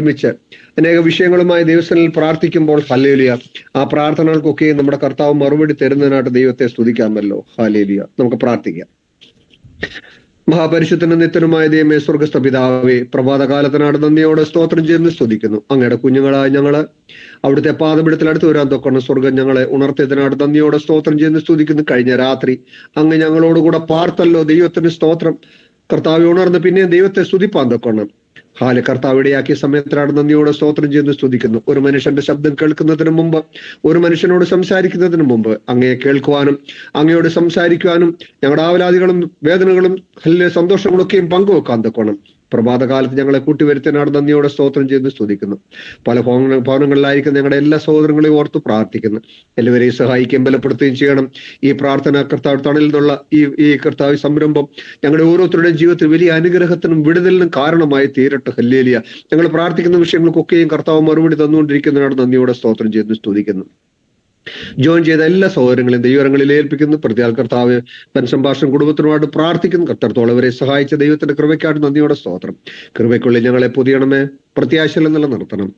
ഒരുമിച്ച് അനേക വിഷയങ്ങളുമായി ദൈവസന്നിധിയിൽ പ്രാർത്ഥിക്കുമ്പോൾ ഹല്ലേലൂയ, ആ പ്രാർത്ഥനകൾക്കൊക്കെ നമ്മുടെ കർത്താവ് മറുപടി തരുന്നതിനായിട്ട് ദൈവത്തെ സ്തുതിക്കാമല്ലോ. ഹല്ലേലൂയ. നമുക്ക് പ്രാർത്ഥിക്കാം. മഹാപരിശുദ്ധനും നിത്യനുമായ ദൈവമേ, സ്വർഗസ്ഥ പിതാവേ, പ്രഭാതകാലത്തിനാട് നന്ദിയോടെ സ്തോത്രം ചെയ്യുന്നു, സ്തുതിക്കുന്നു. അങ്ങയുടെ കുഞ്ഞുങ്ങളായ ഞങ്ങള് അവിടുത്തെ പാദപീഠത്തിൽ അടുത്ത് വരാൻ തൊക്കണം സ്വർഗം ഞങ്ങളെ ഉണർത്തിയതിനാട് നന്ദിയോടെ സ്തോത്രം ചെയ്യുന്നു, സ്തുതിക്കുന്നു. കഴിഞ്ഞ രാത്രി അങ്ങ് ഞങ്ങളോടുകൂടെ പാർത്തല്ലോ, ദൈവത്തിന് സ്തോത്രം. കർത്താവ് ഉണർന്ന് പിന്നെ ദൈവത്തെ സ്തുതിപ്പാൻ തൊക്കണം. കർത്താവ് ഇടയാക്കിയ സമയത്തിനാണ് നന്ദിയോടെ സ്തോത്രം ചെയ്യുന്നു, സ്തുതിക്കുന്നു. ഒരു മനുഷ്യന്റെ ശബ്ദം കേൾക്കുന്നതിന് മുമ്പ്, ഒരു മനുഷ്യനോട് സംസാരിക്കുന്നതിന് മുമ്പ് അങ്ങയെ കേൾക്കുവാനും അങ്ങയോട് സംസാരിക്കുവാനും ഞങ്ങളുടെ ആവലാദികളും വേദനകളും സന്തോഷങ്ങളൊക്കെയും പങ്കുവെക്കാൻ തൊക്കണം. പ്രഭാതകാലത്ത് ഞങ്ങളെ കൂട്ടിവരുത്തിനാണ് നന്ദിയോടെ സ്തോത്രം ചെയ്ത് സ്തുതിക്കുന്നു. പല ഭവനങ്ങളിലായിരിക്കും ഞങ്ങളുടെ എല്ലാ സഹോദരങ്ങളെയും ഓർത്ത് പ്രാർത്ഥിക്കുന്നു. എല്ലാവരെയും സഹായിക്കുകയും ബലപ്പെടുത്തുകയും ചെയ്യണം. ഈ പ്രാർത്ഥന കർത്താവ് തണലിൽ നിന്നുള്ള ഈ കർത്താവ് സംരംഭം ഞങ്ങളുടെ ഓരോരുത്തരുടെയും ജീവിതത്തിൽ വലിയ അനുഗ്രഹത്തിനും വിടുതലിനും കാരണമായി തീരട്ടെ. ഹല്ലേലൂയ. ഞങ്ങൾ പ്രാർത്ഥിക്കുന്ന വിഷയങ്ങൾക്കൊക്കെയും കർത്താവ് മറുപടി തന്നുകൊണ്ടിരിക്കുന്നതിനാണ് നന്ദിയോടെ സ്തോത്രം ചെയ്ത് സ്തുതിക്കുന്നു. ജോയിൻ ചെയ്ത എല്ലാ സഹോദരങ്ങളെയും ദൈവങ്ങളിൽ ഏൽപ്പിക്കുന്നു. പ്രതിയാൽ കർത്താവ് സംഭാഷണം കുടുംബത്തിനുമായിട്ട് പ്രാർത്ഥിക്കുന്നു. കർത്തത്തോളം അവരെ സഹായിച്ച ദൈവത്തിന്റെ കൃപയ്ക്കായിട്ട് നന്ദിയോടെ സ്തോത്രം. കൃപയ്ക്കുള്ളിൽ ഞങ്ങളെ പുതിയണമേ, പ്രത്യാശയിൽ നിലനിർത്തണം.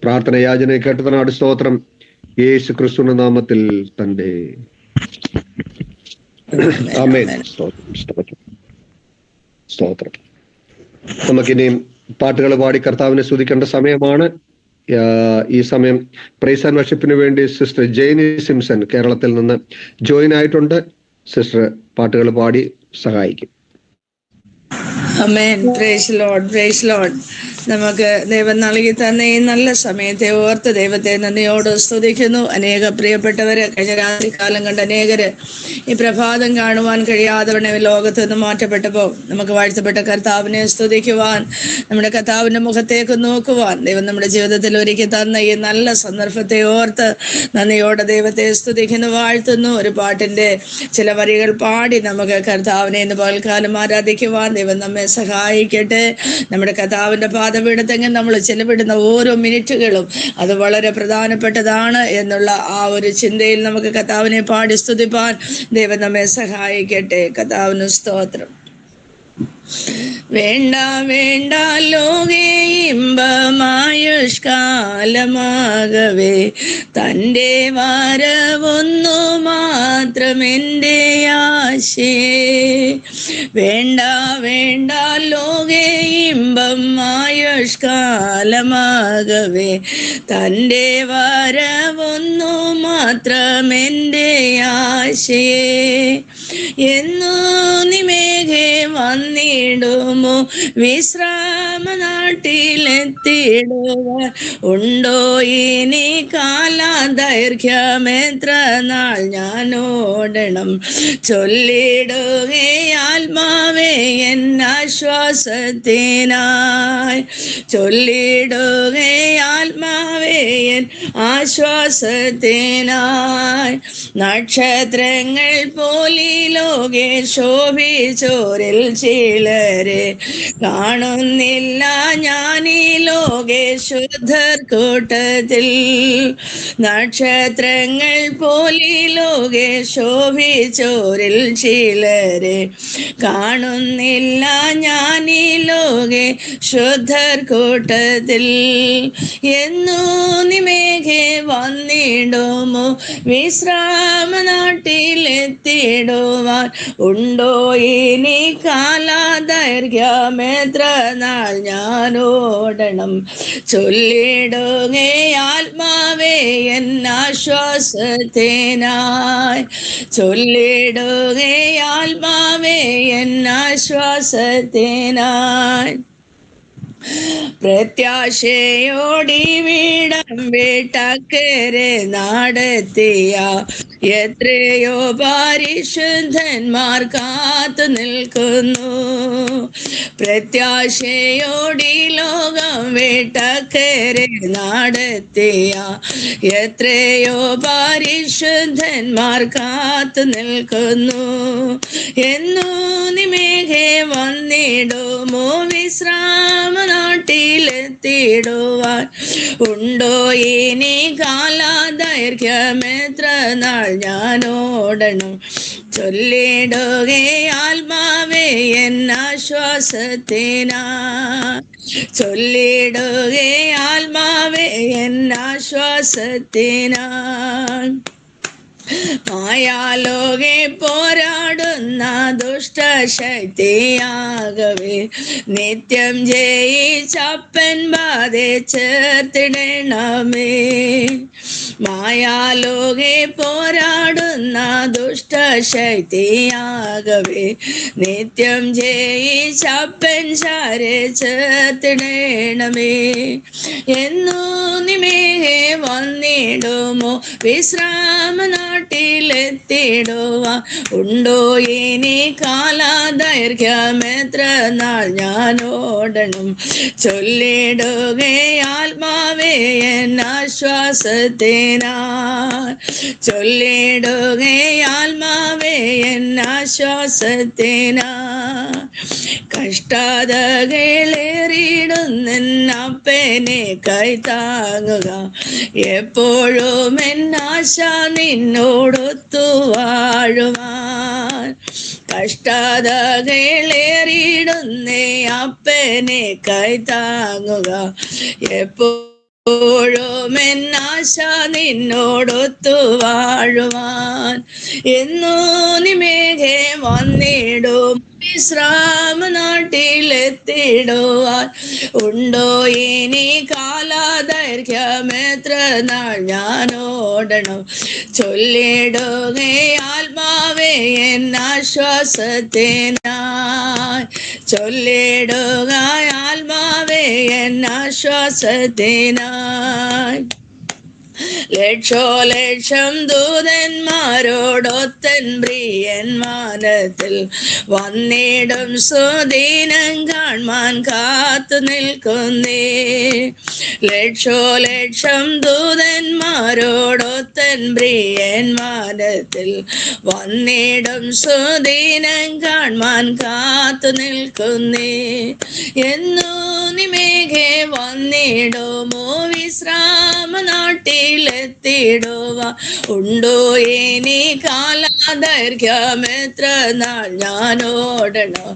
പ്രാർത്ഥന യാചന കേട്ടതിനാട് സ്തോത്രം. യേശു ക്രിസ്തുവിന്റെ നാമത്തിൽ തന്നെ ആമേൻ. സ്തോത്രം. നമുക്കിനിയും പാട്ടുകൾ പാടി കർത്താവിനെ സ്തുതിക്കേണ്ട സമയമാണ്. ഈ സമയം പ്രൈസ് ആൻഡ് വർഷിപ്പിന് വേണ്ടി സിസ്റ്റർ ജെയിനി സിംസൺ കേരളത്തിൽ നിന്ന് ജോയിൻ ആയിട്ടുണ്ട്. സിസ്റ്റർ പാട്ടുകൾ പാടി സഹായിക്കും. ആമേൻ. Praise Lord, praise Lord. നമുക്ക് ദൈവം നൽകി തന്ന ഈ നല്ല സമയത്തെ ഓർത്ത് ദൈവത്തെ നന്ദിയോട് സ്തുതിക്കുന്നു. അനേക പ്രിയപ്പെട്ടവര് കഴിഞ്ഞ രാത്രി കാലം കണ്ട് അനേകര് ഈ പ്രഭാതം കാണുവാൻ കഴിയാത്തവണ്ണം ലോകത്ത് നിന്ന് മാറ്റപ്പെട്ടപ്പോൾ നമുക്ക് വാഴ്ത്തപ്പെട്ട കർത്താവിനെ സ്തുതിക്കുവാൻ, നമ്മുടെ കർത്താവിന്റെ മുഖത്തേക്ക് നോക്കുവാൻ ദൈവം നമ്മുടെ ജീവിതത്തിൽ ഒരുക്കി തന്ന ഈ നല്ല സന്ദർഭത്തെ ഓർത്ത് നന്ദിയോടെ ദൈവത്തെ സ്തുതിക്കുന്നു, വാഴ്ത്തുന്നു. ഒരു പാട്ടിന്റെ ചില വരികൾ പാടി നമുക്ക് കർത്താവിനെ ഇന്ന് പകൽക്കാലം ആരാധിക്കുവാൻ ദൈവം നമ്മെ സഹായിക്കട്ടെ. നമ്മുടെ കർത്താവിന്റെ പാദപീഠത്തെങ്കിൽ നമ്മൾ ചെലവിടുന്ന ഓരോ മിനിറ്റുകളും അത് വളരെ പ്രധാനപ്പെട്ടതാണ് എന്നുള്ള ആ ഒരു ചിന്തയിൽ നമുക്ക് കർത്താവിനെ പാടി സ്തുതിപ്പാൻ ദൈവം നമ്മെ സഹായിക്കട്ടെ. കർത്താവിന് സ്തോത്രം. വേണ്ട വേണ്ട ലോകേ ഇമ്പമായുഷ്കാലമാകവേ തൻ്റെ വരവൊന്നു മാത്രമെൻ്റെ ആശയേ. വേണ്ട വേണ്ട ലോകേ ഇമ്പമായുഷ്കാലമാകവേ തൻ്റെ വരവൊന്നു മാത്രമെൻ്റെ ആശയേ. എന്നു നിമേഘേ വന്നിടുമോ വിശ്രാമ നാട്ടിലെത്തിടുവാൻ ഉണ്ടോ ഇനി കാലദൈർഘ്യമെത്ര നാൾ ഞാൻ ഓടണം. ചൊല്ലിടുകേ ആത്മാവേ എൻ ആശ്വാസത്തിനായി. ചൊല്ലിടുകേ ആത്മാവേ എൻ ആശ്വാസത്തിനായി. നക്ഷത്രങ്ങൾ പോലീ ലോകെ ശോഭിച്ചോരിൽ ചിലരെ കാണുന്നില്ല ഞാനീ ലോകെ ശുദ്ധർ കൂട്ടത്തിൽ. നക്ഷത്രങ്ങൾ പോലീ ലോകെ ശോഭിച്ചോരിൽ ചിലരെ കാണുന്നില്ല ഞാനീ ലോകെ ശുദ്ധർ കൂട്ടത്തിൽ. എന്നു നിമേഘേ വന്നിടുമോ വിശ്രാമ നാട്ടിലെത്തിടുവാൻ ഉണ്ടോ ഇനി കാലദൈർഘ്യമെത്ര നാൾ ഞാൻ ഓടണം. ചൊല്ലിടുകേ ആത്മാവേ എൻ ആശ്വാസത്തിനായി. ചൊല്ലിടുകേ ആത്മാവേ എൻ ആശ്വാസത്തിനായി. പ്രത്യാശയോടി വീടം വിട്ടക്കരെ നാടെത്തിയ എത്രയോ പരിശുദ്ധന്മാർ കാത്തു നിൽക്കുന്നു. പ്രത്യാശയോടി ലോകം വിട്ടക്കരെ നാടെത്തിയ എത്രയോ പരിശുദ്ധന്മാർ കാത്തു നിൽക്കുന്നു. എന്നു നിമേഘേ വന്നിടുമോ വിശ്രാമ നാട്ടിലെത്തിടുവാൻ ഉണ്ടോ ഇനി കാലദൈർഘ്യമെത്ര നാൾ ഞാൻ ഓടണം. ചൊല്ലിടുകേ ആത്മാവേ എൻ ആശ്വാസത്തിനായി. ചൊല്ലിടുകേ ആത്മാവേ എന്നാശ്വാസത്തിനാൻ. മായാലോകെ പോരാടുന്ന ദുഷ്ടശക്തിയാകവേ നിത്യം ജയിച്ചപ്പൻ ബാധെ ചേർത്തിടണമേ. മായാലോകെ പോരാടുന്ന ദുഷ്ടശക്തിയാകവേ നിത്യം ജയിച്ചപ്പൻ ശാരെ ചേർത്തിടണമേ. എന്നു നിമേഹെ വന്നിടുമോ വിശ്രാമ നാട്ടിലെത്തിടുവാൻ. ഉണ്ടോ ഇനി കാലദൈർഘ്യം എത്ര നാൾ ഞാൻ ഓടണം. ചൊല്ലിടുകേ ആത്മാവേ എന്നാശ്വാസത്തിനാൻ. ചൊല്ലിടുകേ ആത്മാവേ എന്നാശ്വാസത്തിനാൻ. കഷ്ടതകളേറിടുന്നപ്പനെ കൈത്താങ്ങുക. എപ്പോഴും എന്നാശ നിന്നോടൊത്തു വാഴുവാൻ. കഷ്ടതകളേറിടുന്നേ അപ്പനെ കൈത്താങ്ങുക. എപ്പോഴും എന്നാശ നിന്നോടൊത്തു വാഴുവാൻ. എന്നു നിമേഘെ വന്നിടും വിശ്രാമ നാട്ടിലെത്തിടുവാൻ. ഉണ്ടോ ഇനി കാലദൈർഘ്യം എത്ര നാൾ ഞാൻ ഓടണം. ചൊല്ലിടുകേ ആത്മാവേ എന്നാശ്വാസത്തിനായി. ചൊല്ലിടുക ആത്മാവേ എന്നാശ്വാസത്തിനായി. ലക്ഷോലക്ഷം ദൂതന്മാരോടൊത്തൻ പ്രിയൻ മാനത്തിൽ വന്നിടും സുദീനം കാൺമാൻ കാത്തു നിൽക്കുന്നേ. ലക്ഷോലക്ഷം ദൂതന്മാരോടൊത്തൻ പ്രിയൻ മാനത്തിൽ വന്നിടും സുദീനം കാൺമാൻ കാത്തു നിൽക്കുന്നേ. എന്നു നിമേഘെ വന്നിടുമോ വിശ്രാമ നാട്ടിലെത്തിടുക. ഉണ്ടോ ഇനി കാലദൈർഘ്യം എത്ര നാൾ ഞാൻ ഓടണം.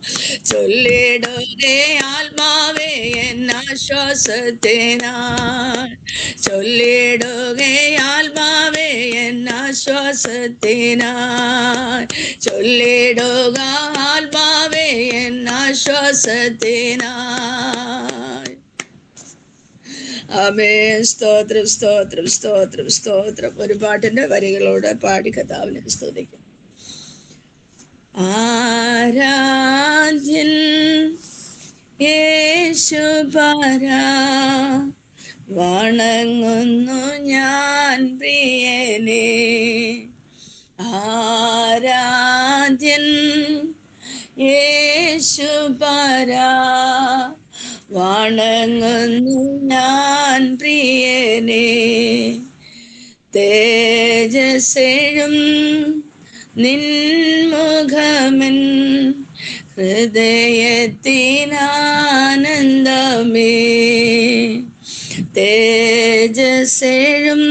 ചൊല്ലിടുകേ ആത്മാവേ എന്നാശ്വാസത്തിനാൻ. ചൊല്ലിടുകേ ആത്മാവേ എന്നാശ്വാസത്തിനാൻ. ചൊല്ലിടുക ആത്മാവേ എന്നാശ്വാസത്തിനാൻ. ആമേൻ. സ്തോത്രം സ്തോത്രം സ്തോത്രം സ്തോത്രം. ഒരു പാട്ടിന്റെ വരികളോടെ പാടി കർത്താവിനെ സ്തുതിക്കും. ആരാധ്യൻ യേശുപരാ, വണങ്ങുന്നു ഞാൻ പ്രിയനേ. ആരാധ്യൻ യേശുപരാ, വണങ്ങുന്നു ഞാൻ പ്രിയനേ. തേജസ്സെഴും നിൻമുഖമൻ ഹൃദയത്തിനാനന്ദമേ. തേജസ്സെഴും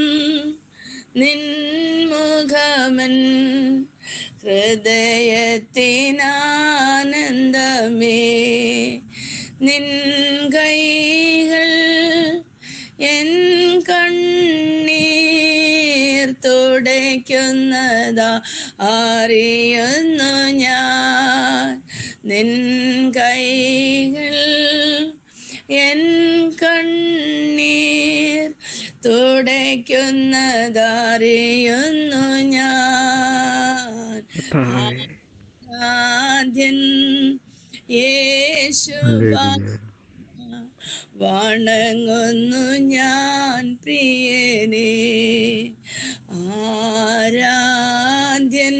നിൻമുഖമൻ ഹൃദയത്തിനാനന്ദമേ. നിൻ കൈകൾ എൻ കണ്ണീർ തുടയ്ക്കുന്നതാ അറിയുന്നു ഞാൻ. നിൻ കൈകൾ എൻ കണ്ണീർ തുടയ്ക്കുന്നതറിയുന്നു ഞാൻ. ആദ്യൻ യേശു വണങ്ങുന്നു ഞാൻ പ്രിയനേ. ആരാധ്യൻ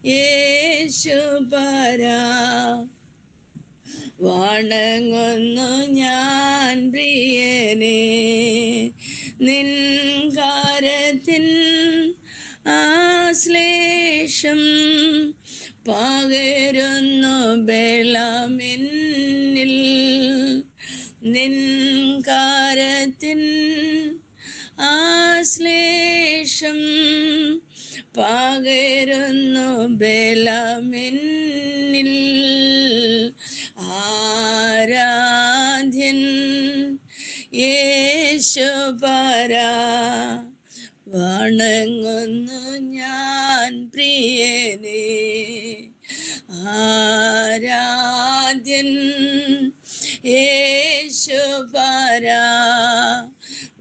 യേശുപരാ, വണങ്ങുന്നു ഞാൻ പ്രിയനേ. നിൻ കരത്തിൻ ആശ്ലേഷം പകരുന്നു ബലമെന്നിൽ. നിൻ കരത്തിൻ ആശ്ലേഷം പകരുന്നു ബലമെന്നിൽ. ആരാധ്യൻ പ്രിയനേ. ആരാധ്യൻ യേശുപരാ,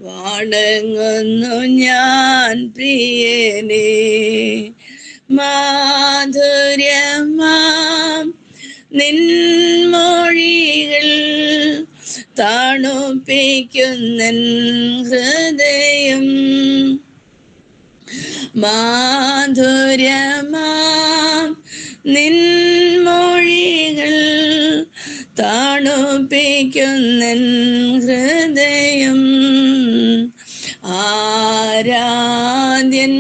വണങ്ങുന്നു ഞാൻ പ്രിയനേ. മാധുര്യമാം നിൻമൊഴികൾ തണുപ്പിക്കുന്നൻ ഹൃദയം. മാധുര്യമാം നിൻമൊഴികൾ തണുപ്പിക്കുന്നൻ ഹൃദയം. ആരാധ്യൻ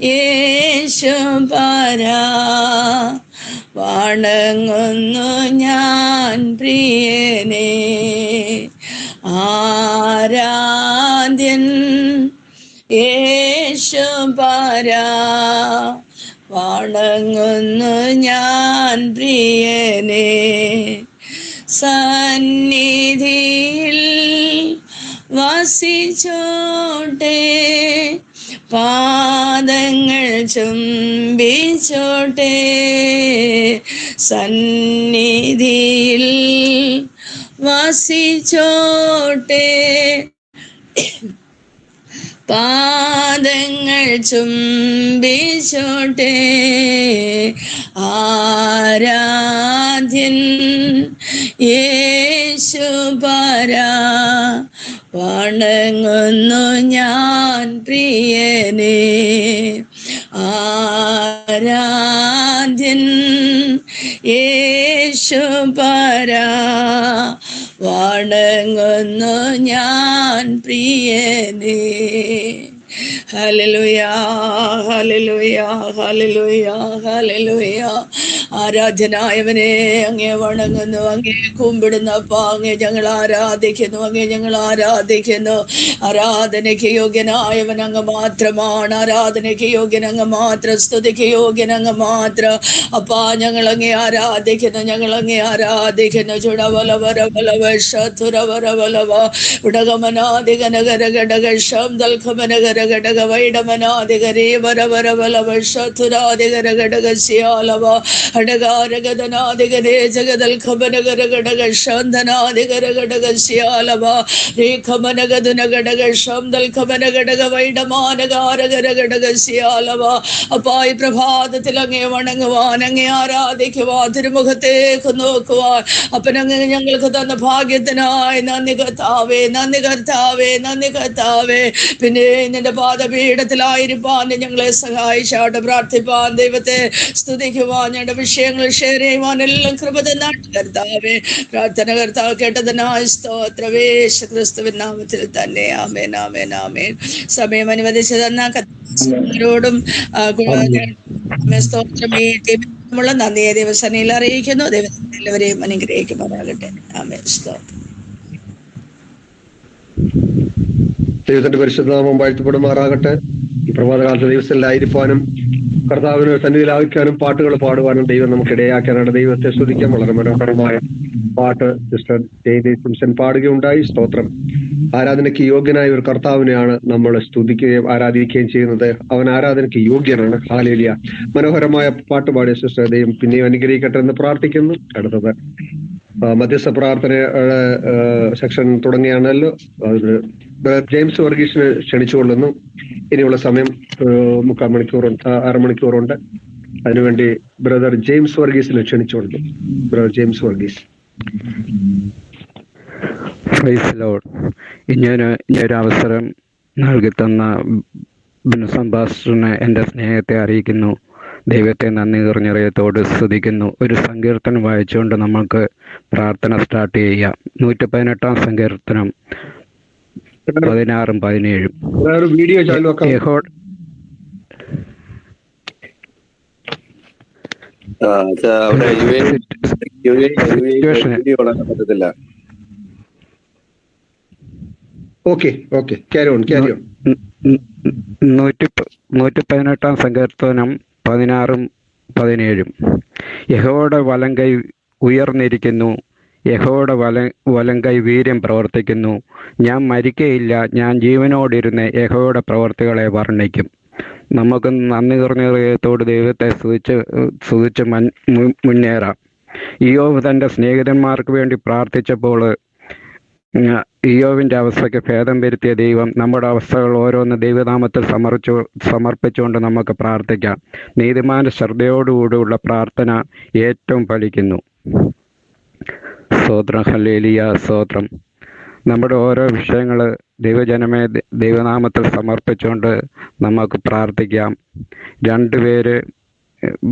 യേശുപരാ, വണങ്ങുന്നു ഞാൻ പ്രിയനേ. ആരാധ്യൻ യേശുപരാ, വണങ്ങുന്നു ഞാൻ പ്രിയനേ. സന്നിധിയിൽ വസിച്ചോട്ടെ, പാദങ്ങൾ ചുംബിച്ചോട്ടെ. സന്നിധിയിൽ വസിച്ചോട്ടെ, പാദങ്ങൾ ചുംബിച്ചോട്ടെ. ആരാധ്യൻ യേശുപരാ, വണങ്ങുന്നു ഞാൻ പ്രിയനേ. ആരാധ്യൻ യേശുപരാ, വണങ്ങുന്നു ഞാൻ പ്രിയനേ. ഹല്ലേലൂയ, ഹല്ലേലൂയ, ഹല്ലേലൂയ, ഹല്ലേലൂയ. ആരാധ്യനായവനെ അങ്ങേ വണങ്ങുന്നു, അങ്ങേ കുമ്പിടുന്നപ്പ അങ്ങേ ഞങ്ങൾ ആരാധിക്കുന്നു, അങ്ങേ ഞങ്ങൾ ആരാധിക്കുന്നു. ആരാധനയ്ക്ക് യോഗ്യനായവൻ അങ്ങ് മാത്രമാണ്, ആരാധനയ്ക്ക് യോഗ്യൻ അങ്ങ് മാത്രം, സ്തുതിക്ക് യോഗ്യൻ അങ്ങ് മാത്രം. അപ്പാ ഞങ്ങൾ അങ്ങേ ആരാധിക്കുന്നു, ഞങ്ങൾ അങ്ങേ ആരാധിക്കുന്നു. ചുടവലവരവലവശതുരവരവലവ ഉടകമനാദികനഗര ഘടകഷം ദൽഖമനഗര ഘടക വൈഡമനാദികരേ വരവരവലവശതുരാദികര ഘടകസ്യാലവ ഹടകാരഗതനാദികരേ ജഗദൽഖമനഗര ഘടക ശാന്തനാദികര ഘടകസ്യാലവ രേഖമനഗതുന ഘടകഷം ദൽഖമന ഘടക വൈഡമാനകാരകര ഘടകസ്യാലവ. അപ്പാ ഈ പ്രഭാതത്തിൽ അങ്ങേ വണങ്ങുവാൻ, അങ്ങേ ആരാധിക്കുവാൻ, തിരുമുഖത്തേക്ക് നോക്കുവാൻ അപ്പനങ്ങ് ഞങ്ങൾക്ക് തന്ന ഭാഗ്യത്തിനായി നന്ദി കർത്താവേ, നന്ദി കർത്താവേ, നന്ദി കർത്താവേ. പിന്നെ നിന്റെ പാദപീഠത്തിലായിരിക്കാൻ ഞങ്ങളെ സഹായിച്ചാട്ട് പ്രാർത്ഥിപ്പാൻ, ദൈവത്തെ സ്തുതിക്കുവാൻ, ഞങ്ങളുടെ വിഷയങ്ങൾ ഷെയർ ചെയ്യുവാൻ എല്ലാം കൃപ തന്നാട്ട് കർത്താവേ. പ്രാർത്ഥന കർത്താവ് കേട്ടതിനായി സ്തോത്രം, യേശു ക്രിസ്തുവിൻ നാമത്തിൽ തന്നെ. ആമേൻ, ആമേൻ, ആമേൻ. സമയം അനുവദിച്ചു തന്ന കർത്താവിനോടും സ്തോത്രം. ഈ ടീമിനുള്ള നന്ദിയെ ദിവസനയിൽ അറിയിക്കുന്നു. ദൈവത്തിന്റെ എല്ലാവരെയും അനുഗ്രഹിക്കുമാറാകട്ടെ. ആമേൻ, സ്തോത്രം. ദൈവത്തിന്റെ പരിശുദ്ധനാമം വാഴ്ത്തപ്പെടുമാറാകട്ടെ. ഈ പ്രഭാതകാലത്ത് ദൈവസ്ഥയിലായിരിക്കാനും കർത്താവിന് സന്നിധിയിലായിരിക്കാനും പാട്ടുകൾ പാടുവാനും ദൈവം നമുക്ക് ഇടയാക്കാനാണ്. ദൈവത്തെ സ്തുതിക്കാൻ വളരെ മനോഹരമായ പാട്ട് സിസ്റ്റർ ജയദേവൻ പാടുകയുണ്ടായി. സ്തോത്രം. ആരാധനയ്ക്ക് യോഗ്യനായ ഒരു കർത്താവിനെയാണ് നമ്മൾ സ്തുതിക്കുകയും ആരാധിക്കുകയും ചെയ്യുന്നത്. അവൻ ആരാധനയ്ക്ക് യോഗ്യനാണ്. ഹല്ലേലൂയ. മനോഹരമായ പാട്ട് പാടിയ സിസ്റ്റർ ദൈവം പിന്നെയും അനുഗ്രഹിക്കട്ടെ എന്ന് പ്രാർത്ഥിക്കുന്നു. അടുത്തത് മധ്യസ്ഥ പ്രാർത്ഥനയുടെ സെക്ഷൻ തുടങ്ങിയാണല്ലോ. ജെയിംസ് വർഗീസിനെ ക്ഷണിച്ചുകൊള്ളുന്നു. ഇനിയുള്ള സമയം 3/4 മണിക്കൂറുണ്ട്, 1/2 മണിക്കൂറുണ്ട്. അതിനുവേണ്ടി ബ്രദർ ജെയിംസ് വർഗീസിനെ ക്ഷണിച്ചുകൊള്ളുന്നു. Brother James Varghese. Praise Lord. ഇനിയൊരു അവസരം നൽകി തന്ന സംഭാഷണ എൻ്റെ സ്നേഹത്തെ അറിയിക്കുന്നു. ദൈവത്തെ നന്ദി നിറഞ്ഞറിയത്തോട് സ്തുതിക്കുന്നു. ഒരു സങ്കീർത്തനം വായിച്ചുകൊണ്ട് നമുക്ക് പ്രാർത്ഥന സ്റ്റാർട്ട് ചെയ്യാം. 118 സങ്കീർത്തനം 16 17. വീഡിയോ പറ്റത്തില്ല. Okay, carry on. 118 സങ്കീർത്തനം 16 17. യഹോവയുടെ വലങ്കൈ ഉയർന്നിരിക്കുന്നു, യഹോവയുടെ വലങ്കൈ വീര്യം പ്രവർത്തിക്കുന്നു. ഞാൻ മരിക്കയില്ല, ഞാൻ ജീവനോടിരുന്ന് യഹോവയുടെ പ്രവർത്തികളെ വർണ്ണിക്കും. നമുക്ക് നന്ദി നിറഞ്ഞ ഹൃദയത്തോട് ദൈവത്തെ സ്തുതിച്ച് മുന്നേറാം. ഇയ്യോബ് തൻ്റെ സ്നേഹിതന്മാർക്ക് വേണ്ടി പ്രാർത്ഥിച്ചപ്പോൾ ഇയ്യോബിൻ്റെ അവസ്ഥയ്ക്ക് ഭേദം വരുത്തിയ ദൈവം നമ്മുടെ അവസ്ഥകൾ ഓരോന്ന് ദൈവനാമത്തിൽ സമർപ്പിച്ചുകൊണ്ട് നമുക്ക് പ്രാർത്ഥിക്കാം. നീതിമാന്റെ ശ്രദ്ധയോടുകൂടിയുള്ള പ്രാർത്ഥന ഏറ്റവും ഫലിക്കുന്നു. സ്തോത്രം, ഹല്ലേലൂയ, സ്തോത്രം. നമ്മുടെ ഓരോ വിഷയങ്ങൾ ദൈവജനമേ ദൈവനാമത്തിൽ സമർപ്പിച്ചുകൊണ്ട് നമുക്ക് പ്രാർത്ഥിക്കാം. രണ്ടുപേര്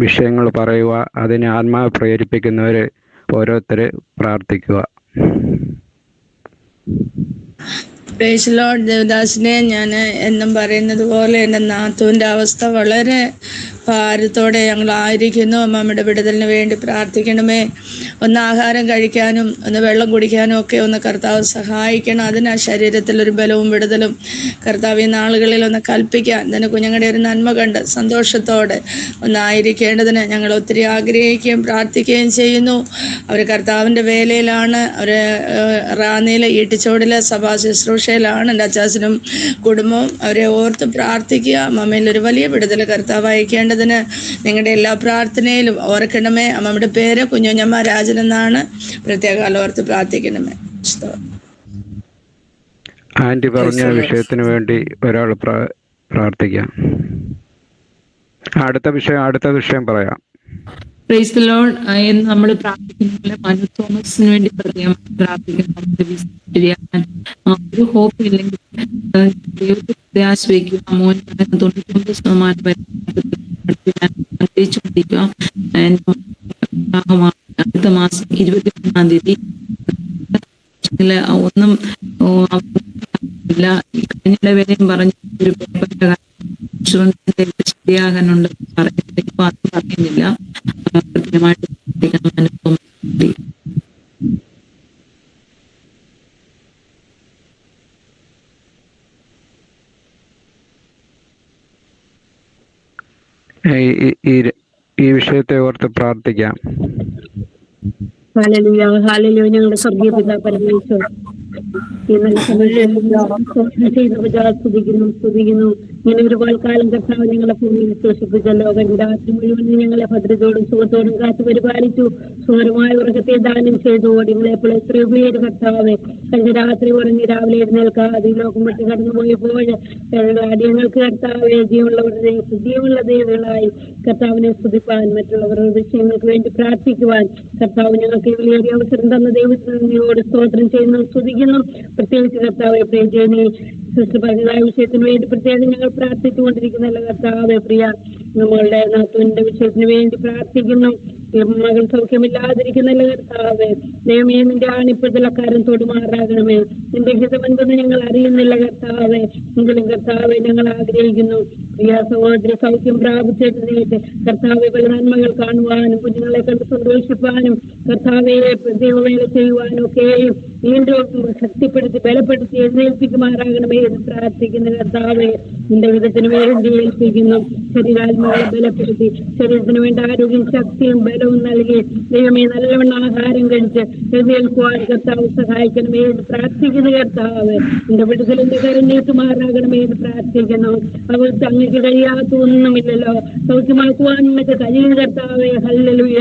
വിഷയങ്ങൾ പറയുക, അതിനെ ആത്മാവ് പ്രേരിപ്പിക്കുന്നവർ ഓരോരുത്തർ പ്രാർത്ഥിക്കുക. Praise Lord. ദേവദാസിനെ ഞാൻ എന്നും പറയുന്നത് പോലെ എൻ്റെ നാത്തൂൻ്റെ അവസ്ഥ വളരെ ഭാരത്തോടെ ഞങ്ങളായിരിക്കുന്നു. അമ്മയുടെ വിടുതലിന് വേണ്ടി പ്രാർത്ഥിക്കണമേ. ഒന്ന് ആഹാരം കഴിക്കാനും ഒന്ന് വെള്ളം കുടിക്കാനും ഒക്കെ ഒന്ന് കർത്താവ് സഹായിക്കണം. അതിന് ആ ശരീരത്തിലൊരു ബലവും വിടുതലും കർത്താവ് ഈ നാളുകളിൽ ഒന്ന് കൽപ്പിക്കാൻ, ഇതിന് കുഞ്ഞുങ്ങളുടെ ഒരു നന്മ കണ്ട് സന്തോഷത്തോടെ ഒന്നായിരിക്കേണ്ടതിന് ഞങ്ങൾ ഒത്തിരി ആഗ്രഹിക്കുകയും പ്രാർത്ഥിക്കുകയും ചെയ്യുന്നു. അവർ കർത്താവിൻ്റെ വേലയിലാണ്. അവർ റാന്നിയിലെ ഈട്ടിച്ചോടിലെ സഭാ ശുശ്രൂഷയിലാണ്. എൻ്റെ അച്ചാച്ചനും കുടുംബവും അവരെ ഓർത്ത് പ്രാർത്ഥിക്കുക. മമ്മയിൽ ഒരു വലിയ വിടുതൽ കർത്താവ് അയക്കേണ്ടതിന് നിങ്ങളുടെ എല്ലാ പ്രാർത്ഥനയിലും ഓർക്കണമേ. അമ്മയുടെ പേര് കുഞ്ഞുഞ്ഞമ്മ രാജൻ എന്നാണ്. പ്രത്യേകം ഓർത്ത് പ്രാർത്ഥിക്കണമേ. ആന്റി പറഞ്ഞ വിഷയത്തിന് വേണ്ടി ഒരാൾ പ്രാർത്ഥിക്കാം. അടുത്ത വിഷയം പറയാം. Price the Lord. എന്ന് നമ്മൾ പ്രാർത്ഥിക്കുന്ന മനു തോമസിന് വേണ്ടി പ്രാർത്ഥിക്കണം. ഒരു ഹോപ്പ് ഇല്ലെങ്കിൽ ദൈവത്തെ ആശ്രയിക്കുക. മോൻ 99% ആഗ്രഹിച്ചുകൊണ്ടിരിക്കുക. അടുത്ത മാസം 21-ാം തീയതി ഒന്നും ഇല്ല. കഴിഞ്ഞിടവേലയും പറഞ്ഞ ഒരു പേപ്പറിന്റെ ശരിയാകാനുണ്ട് പറയുന്നത്. ഇപ്പൊ അത് പറയുന്നില്ല. കൃത്യമായിട്ട് അനുഭവം ഈ വിഷയത്തെ ഓർത്ത് പ്രാർത്ഥിക്കാം. Hallelujah, hallelujah. ഞങ്ങളുടെ സ്വർഗീയ പിതാവേ പരമേശ്വരൻ, ഈ നല്ല സമയം സ്തുതിക്കുന്നു. ഇങ്ങനെ ഒരുപാട് കാലം കർത്താവ് ഞങ്ങളെ ഭൂമിയിൽ വിശ്വസിപ്പിച്ചല്ലോ. രാത്രി മുഴുവൻ ഞങ്ങളെ ഭദ്രതയോടും സുഖത്തോടും കാത്തു പരിപാലിച്ചു. സുഖകരമായ ഉറക്കത്തെ ദാനം ചെയ്തു. ഞങ്ങളെപ്പോൾ എത്രയോ പേര് കർത്താവെ കഴിഞ്ഞ രാത്രി ഉറങ്ങി രാവിലെ എഴുന്നേൽക്കാതെ ഈ ലോകം വിട്ട് കടന്നുപോയപ്പോൾ അടിയങ്ങൾക്ക് കർത്താവെ ജീവനുള്ള ദൈവങ്ങളായി കർത്താവിനെ സ്തുതിപ്പാൻ, മറ്റുള്ളവരുടെ വിഷയങ്ങൾക്ക് വേണ്ടി പ്രാർത്ഥിക്കുവാൻ കർത്താവ് ഞങ്ങൾക്ക് വലിയ അവസരം തന്ന ദൈവത്തിനോട് സ്തോത്രം ചെയ്യുന്നു, സ്തുതിക്കുന്നു. പ്രത്യേകിച്ച് കർത്താവെ പ്രിയജനി സിസ്റ്റർ പറഞ്ഞതായ വിഷയത്തിന് വേണ്ടി പ്രത്യേകം ഞങ്ങൾ പ്രാർത്ഥിച്ചുകൊണ്ടിരിക്കുന്നല്ല കർത്താവെ. പ്രിയ നമ്മളുടെ നാത്തുവിന്റെ വിഷയത്തിന് വേണ്ടി പ്രാർത്ഥിക്കുന്നു. മകൾ സൗഖ്യമില്ലാതിരിക്കുന്നല്ല കർത്താവെ. ദൈവമേ, നിന്റെ ആണിപ്പത്തിൽ അക്കാരം തൊടുമാറാകണമേ. നിന്റെ ഹിതമെന്തെന്ന് ഞങ്ങൾ അറിയുന്നില്ല കർത്താവെ. എങ്കിലും കർത്താവെ ഞങ്ങൾ ആഗ്രഹിക്കുന്നു പ്രിയ സഹോദരി സൗഖ്യം പ്രാപിച്ചിട്ട് കർത്താവെ പല നന്മകൾ കാണുവാനും കുഞ്ഞുങ്ങളെ കണ്ട് സന്തോഷിപ്പാനും കർത്താവെ ദൈവവേല ചെയ്യുവാനും ഒക്കെയും വീണ്ടും ശക്തിപ്പെടുത്തി ബലപ്പെടുത്തി എഴുന്നേൽപ്പിക്കുമാറാകണമേ എന്ന് പ്രാർത്ഥിക്കുന്ന കർത്താവെ. നിന്റെ വിധത്തിന് വേണ്ടി ഏൽപ്പിക്കുന്നു. ശരീരാത്മാക്കളെ ബലപ്പെടുത്തി ശരീരത്തിന് വേണ്ട ആരോഗ്യം ശക്തിയും ബലവും നൽകി ദൈവമേ നല്ലവണ്ണം ആഹാരം കഴിച്ച് എഴുന്നേൽക്കുവാൻ കർത്താവ് സഹായിക്കണമേ എന്ന് പ്രാർത്ഥിക്കുന്ന കർത്താവ്. നിന്റെ വിടുതലിന്റെ കരം നീട്ടുമാറാകണമേ എന്ന് പ്രാർത്ഥിക്കുന്നു. അവർക്ക് അങ്ങക്ക് കഴിയാത്ത ഒന്നുമില്ലല്ലോ. സൗഖ്യമാക്കുവാൻ മറ്റു കഴിയുന്ന കർത്താവെ. ഹല്ലേലൂയ.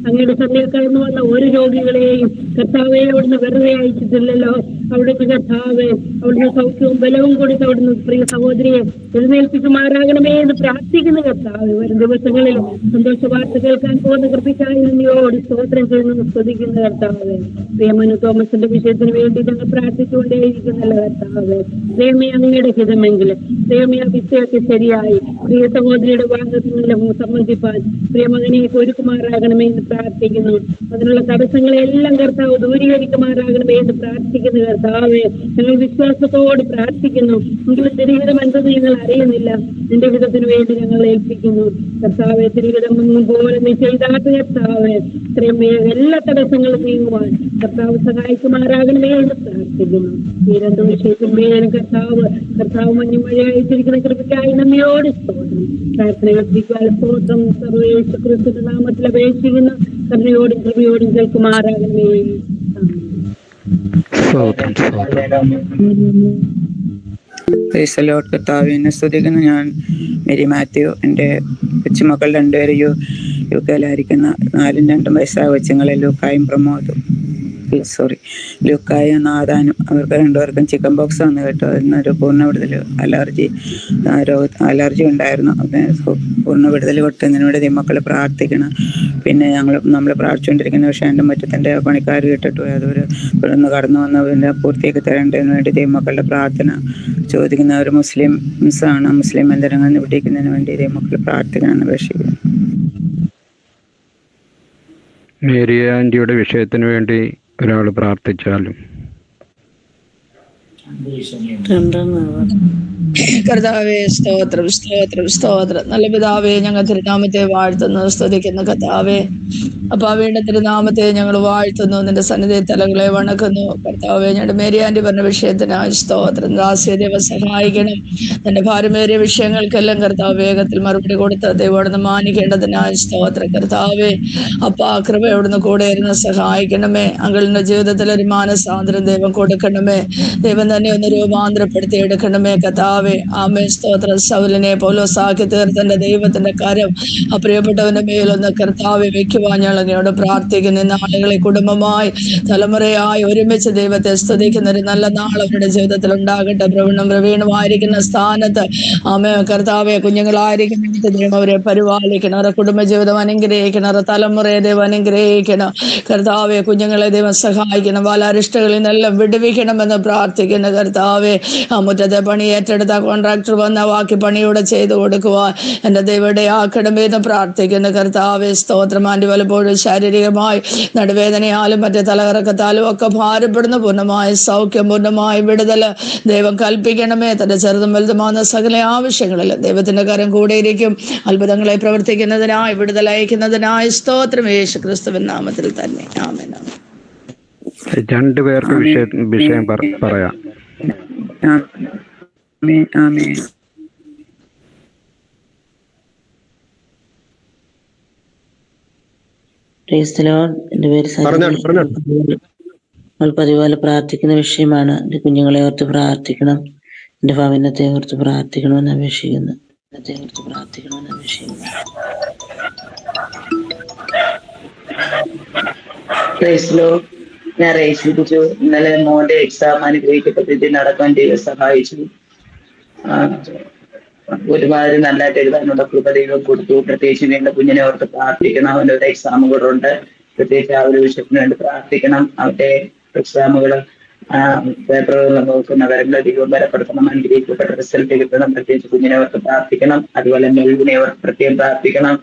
അങ്ങയുടെ സന്ധ്യയിൽ കടന്നു വന്ന ഒരു രോഗികളെയും കർത്താവെ അവിടുന്ന് വെറുതെ അയച്ചിട്ടില്ലല്ലോ. അവിടുന്ന് കർത്താവെ അവിടുന്ന് സൗഖ്യവും ബലവും കൊടുത്ത് അവിടുന്ന് പ്രിയ സഹോദരിയെ എഴുന്നേൽപ്പിക്കുമാറാകണമേ എന്ന് പ്രാർത്ഥിക്കുന്ന കർത്താവ്. വരും ദിവസങ്ങളിൽ സന്തോഷ വാർത്ത കേൾക്കാൻ പോകുന്ന കൃപയ്ക്കായി നിന്നോട് സ്തോത്രം ചെയ്യുന്നു, സ്തുതിക്കുന്ന കർത്താവ്. പ്രിയ മനു തോമസിന്റെ വിഷയത്തിന് വേണ്ടി ഞങ്ങൾ പ്രാർത്ഥിച്ചുകൊണ്ടേയിരിക്കുന്നല്ല കർത്താവ്. ദൈവമേ അങ്ങയുടെ ഹിതമെങ്കിൽ ദൈവമേ ആ വിഷയമൊക്കെ ശരിയായി പ്രിയ സഹോദരിയുടെ വാങ്ങത്തിനെല്ലാം സംബന്ധിപ്പാൻ പ്രിയ മകനെ ഒരുക്കുമാറാകണമേ എന്ന് പ്രാർത്ഥിക്കുന്നു. അതിനുള്ള തടസ്സങ്ങളെല്ലാം കർത്താവ് ദൂരീകരിക്കുമാറാകണമേ എന്ന് പ്രാർത്ഥിക്കുന്ന കർത്താവെ. ഞങ്ങൾ വിശ്വാസത്തോട് പ്രാർത്ഥിക്കുന്നു. എങ്കിലും തിരുഹിതം എന്തെന്ന് ഞങ്ങൾ അറിയുന്നില്ല. നിന്റെ ഹിതത്തിന് വേണ്ടി ഞങ്ങൾ ഏൽപ്പിക്കുന്നു കർത്താവെ. തിരുഹിതം പോലെ നീ ചെയ്താത്ത കർത്താവെ ഇത്രയും എല്ലാ തടസ്സങ്ങളും നീങ്ങുവാൻ കർത്താവ് സഹായിക്കുമാറാകണമേ എന്ന് പ്രാർത്ഥിക്കുന്നു. ഈ രണ്ടു വിഷയത്തിൽ മേലും കർത്താവ് മഞ്ഞുമഴ അയച്ചിരിക്കുന്ന കൃപയ്ക്കായി നമ്മയോട് സ്തോത്രം. പ്രാർത്ഥനകൾ സ്തോത്രം സർവേശ ക്രിസ്തുവിന്റെ നാമത്തിൽ അപേക്ഷിക്കുന്നു. കരുണയോടും കൃപയോടും കേൾക്കുമാറാകണമേ. പ്രൈസലോട്ട് കർത്താവേ, എന്നെ സ്തുതിക്കുന്നു. ഞാൻ മേരി മാത്യു. എൻ്റെ കൊച്ചുമക്കൾ രണ്ടുപേരും യു കെയിലായിരിക്കുന്ന 4ഉം 2ഉം വയസ്സായ കൊച്ചുങ്ങളെ ലൂക്കായും പ്രമോദും ലൂക്കായ നാദാനും അവർക്ക് രണ്ടുപേർക്കും ചിക്കൻ ബോക്സ് വന്നു കേട്ടോ. അതിനൊരു പൂർണ്ണ വിടുതൽ അലർജി ഉണ്ടായിരുന്നു. പൂർണ്ണ വിടുതൽ കൊടുത്തതിന് വേണ്ടി മക്കൾ പ്രാർത്ഥിക്കണം. പിന്നെ നമ്മൾ പ്രാർത്ഥിച്ചുകൊണ്ടിരിക്കുന്ന പക്ഷേ എൻ്റെ മുറ്റത്തിൻ്റെ പണിക്കാർ കേട്ടിട്ട് പോയി അതൊരു ഇവിടുന്ന് കടന്നു വന്നതിൻ്റെ പൂർത്തിയാക്കി തരേണ്ടതിന് വേണ്ടി ദൈവമക്കളുടെ പ്രാർത്ഥന ചോദിക്കുന്ന ഒരു മുസ്ലിംസാണ്. മുസ്ലിം ബന്ധനങ്ങൾ നിവർത്തിക്കുന്നതിന് വേണ്ടി ദൈവമക്കൾ പ്രാർത്ഥിക്കണമെന്ന് അപേക്ഷിക്കുന്നു. മേരി ആൻറ്റിയുടെ വിഷയത്തിന് വേണ്ടി ഒരാൾ പ്രാർത്ഥിച്ചാലും. കർത്താവേ, സ്തോത്രം സ്തോത്രം സ്തോത്രം. നല്ല പിതാവേ, ഞങ്ങൾ തിരുനാമത്തെ വാഴ്ത്തുന്നു, സ്തുതിക്കുന്നു. കർത്താവേ, അപ്പാവിയുടെ തിരുനാമത്തെ ഞങ്ങൾ വാഴ്ത്തുന്നു, നിന്റെ സന്നിധി തലകളെ വണക്കുന്നു. കർത്താവേ, ഞങ്ങളുടെ മേരിയാൻ്റെ പറഞ്ഞ വിഷയത്തിനായി സ്തോത്രം. ദാസ്യദേവ സഹായിക്കണം. തന്റെ ഭാരമേറിയ വിഷയങ്ങൾക്കെല്ലാം കർത്താവ് വേഗത്തിൽ മറുപടി കൊടുത്ത് ദൈവോടൊന്ന് മാനിക്കേണ്ടതിനായി സ്തോത്രം. കർത്താവേ, അപ്പാ കൃപയോടൊന്ന് കൂടെ ഇരുന്ന് സഹായിക്കണമേ. അങ്ങളുടെ ജീവിതത്തിൽ ഒരു മാനസാന്തരം ദൈവം കൊടുക്കണമേ. ദൈവം തന്നെ ഒന്ന് രൂപാന്തരപ്പെടുത്തി എടുക്കണമേ. കർത്താവേ, ആമേ സ്തോത്രം. സൗലിനെ പൗലോസാക്കി തീർത്തന്റെ ദൈവത്തിന്റെ കരം ആ പ്രിയപ്പെട്ടവന്റെ മേലൊന്ന് കർത്താവെ വെക്കുവാൻ ഞങ്ങൾ അങ്ങയോട് പ്രാർത്ഥിക്കുന്നു. ഇന്ന് ആളുകളെ കുടുംബമായി തലമുറയായി ഒരുമിച്ച് ദൈവത്തെ സ്തുതിക്കുന്ന ഒരു നല്ല നാൾ അവരുടെ ജീവിതത്തിൽ ഉണ്ടാകട്ടെ. പ്രവീണമായിരിക്കുന്ന സ്ഥാനത്ത് ആമേ കർത്താവെ, കുഞ്ഞുങ്ങളായിരിക്കുന്ന ദൈവം അവരെ പരിപാലിക്കണം. അവരുടെ കുടുംബജീവിതം അനുഗ്രഹിക്കണം. അവരുടെ തലമുറയെ ദൈവം അനുഗ്രഹിക്കണം. കർത്താവെ, കുഞ്ഞുങ്ങളെ ദൈവം സഹായിക്കണം. ബാലാരിഷ്ടകളിൽ നിന്നെല്ലാം വിടുവിക്കണമെന്ന് പ്രാർത്ഥിക്കുന്നു. കർത്താവെ, ആ മുറ്റത്തെ പണി ഏറ്റെടുത്ത കോൺട്രാക്ടർ വന്ന ബാക്കി പണിയൂടെ ചെയ്തു കൊടുക്കുവാൻ എൻ്റെ ദൈവയുടെ ആക്കണമെന്ന് പ്രാർത്ഥിക്കുന്നു. കർത്താവെ, സ്തോത്രം. ആൻറ്റി പലപ്പോഴും ശാരീരികമായി നടുവേദനയാലും മറ്റേ തലകറക്കത്താലും ഒക്കെ ഭാരപ്പെടുന്ന പൂർണ്ണമായ സൗഖ്യം, പൂർണ്ണമായ വിടുതൽ ദൈവം കൽപ്പിക്കണമേ. തന്റെ ചെറുതും വലുതുമാകുന്ന സകല ആവശ്യങ്ങളിൽ ദൈവത്തിന്റെ കരം കൂടെയിരിക്കും. അത്ഭുതങ്ങളെ പ്രവർത്തിക്കുന്നതിനായി, വിടുതൽ അയക്കുന്നതിനായി സ്തോത്രം. യേശു ക്രിസ്തുവിൻ നാമത്തിൽ തന്നെ ആമേൻ. രണ്ടുപേർക്ക് വിഷയം പറയാം. എന്റെ പേര് നമ്മൾ പതിപോലെ പ്രാർത്ഥിക്കുന്ന വിഷയമാണ്. എന്റെ കുഞ്ഞുങ്ങളെ ഓർത്ത് പ്രാർത്ഥിക്കണം, എന്റെ ഭവനത്തെ ഓർത്ത് പ്രാർത്ഥിക്കണമെന്ന് അപേക്ഷിക്കുന്നു. ഞാൻ റേസിച്ചു. ഇന്നലെ മോന്റെ എക്സാം അനുഗ്രഹിക്കപ്പെട്ടിട്ട് നടക്കാൻ ദൈവം സഹായിച്ചു. ഒരുമാതിരി നല്ലതായിട്ട് എഴുതാനുള്ള കൃപ ദൈവം കൊടുത്തു. പ്രത്യേകിച്ച് വേണ്ട കുഞ്ഞിനെ ഓർത്ത് പ്രാർത്ഥിക്കണം. അവൻ്റെ ഒരു എക്സാമുകളുണ്ട്. പ്രത്യേകിച്ച് ആ ഒരു വിഷയത്തിന് വേണ്ടി പ്രാർത്ഥിക്കണം. അവന്റെ എക്സാമുകൾ പേപ്പറുകൾ നോക്കുന്നവരുടെ ദൈവം ബലപ്പെടുത്തണം. അനുഗ്രഹിക്കപ്പെട്ട റിസൾട്ട് കിട്ടണം. പ്രത്യേകിച്ച് കുഞ്ഞിനെ ഓർത്ത് പ്രാർത്ഥിക്കണം. അതുപോലെ മെൽവിനെ ഓർത്ത് പ്രത്യേകം പ്രാർത്ഥിക്കണം.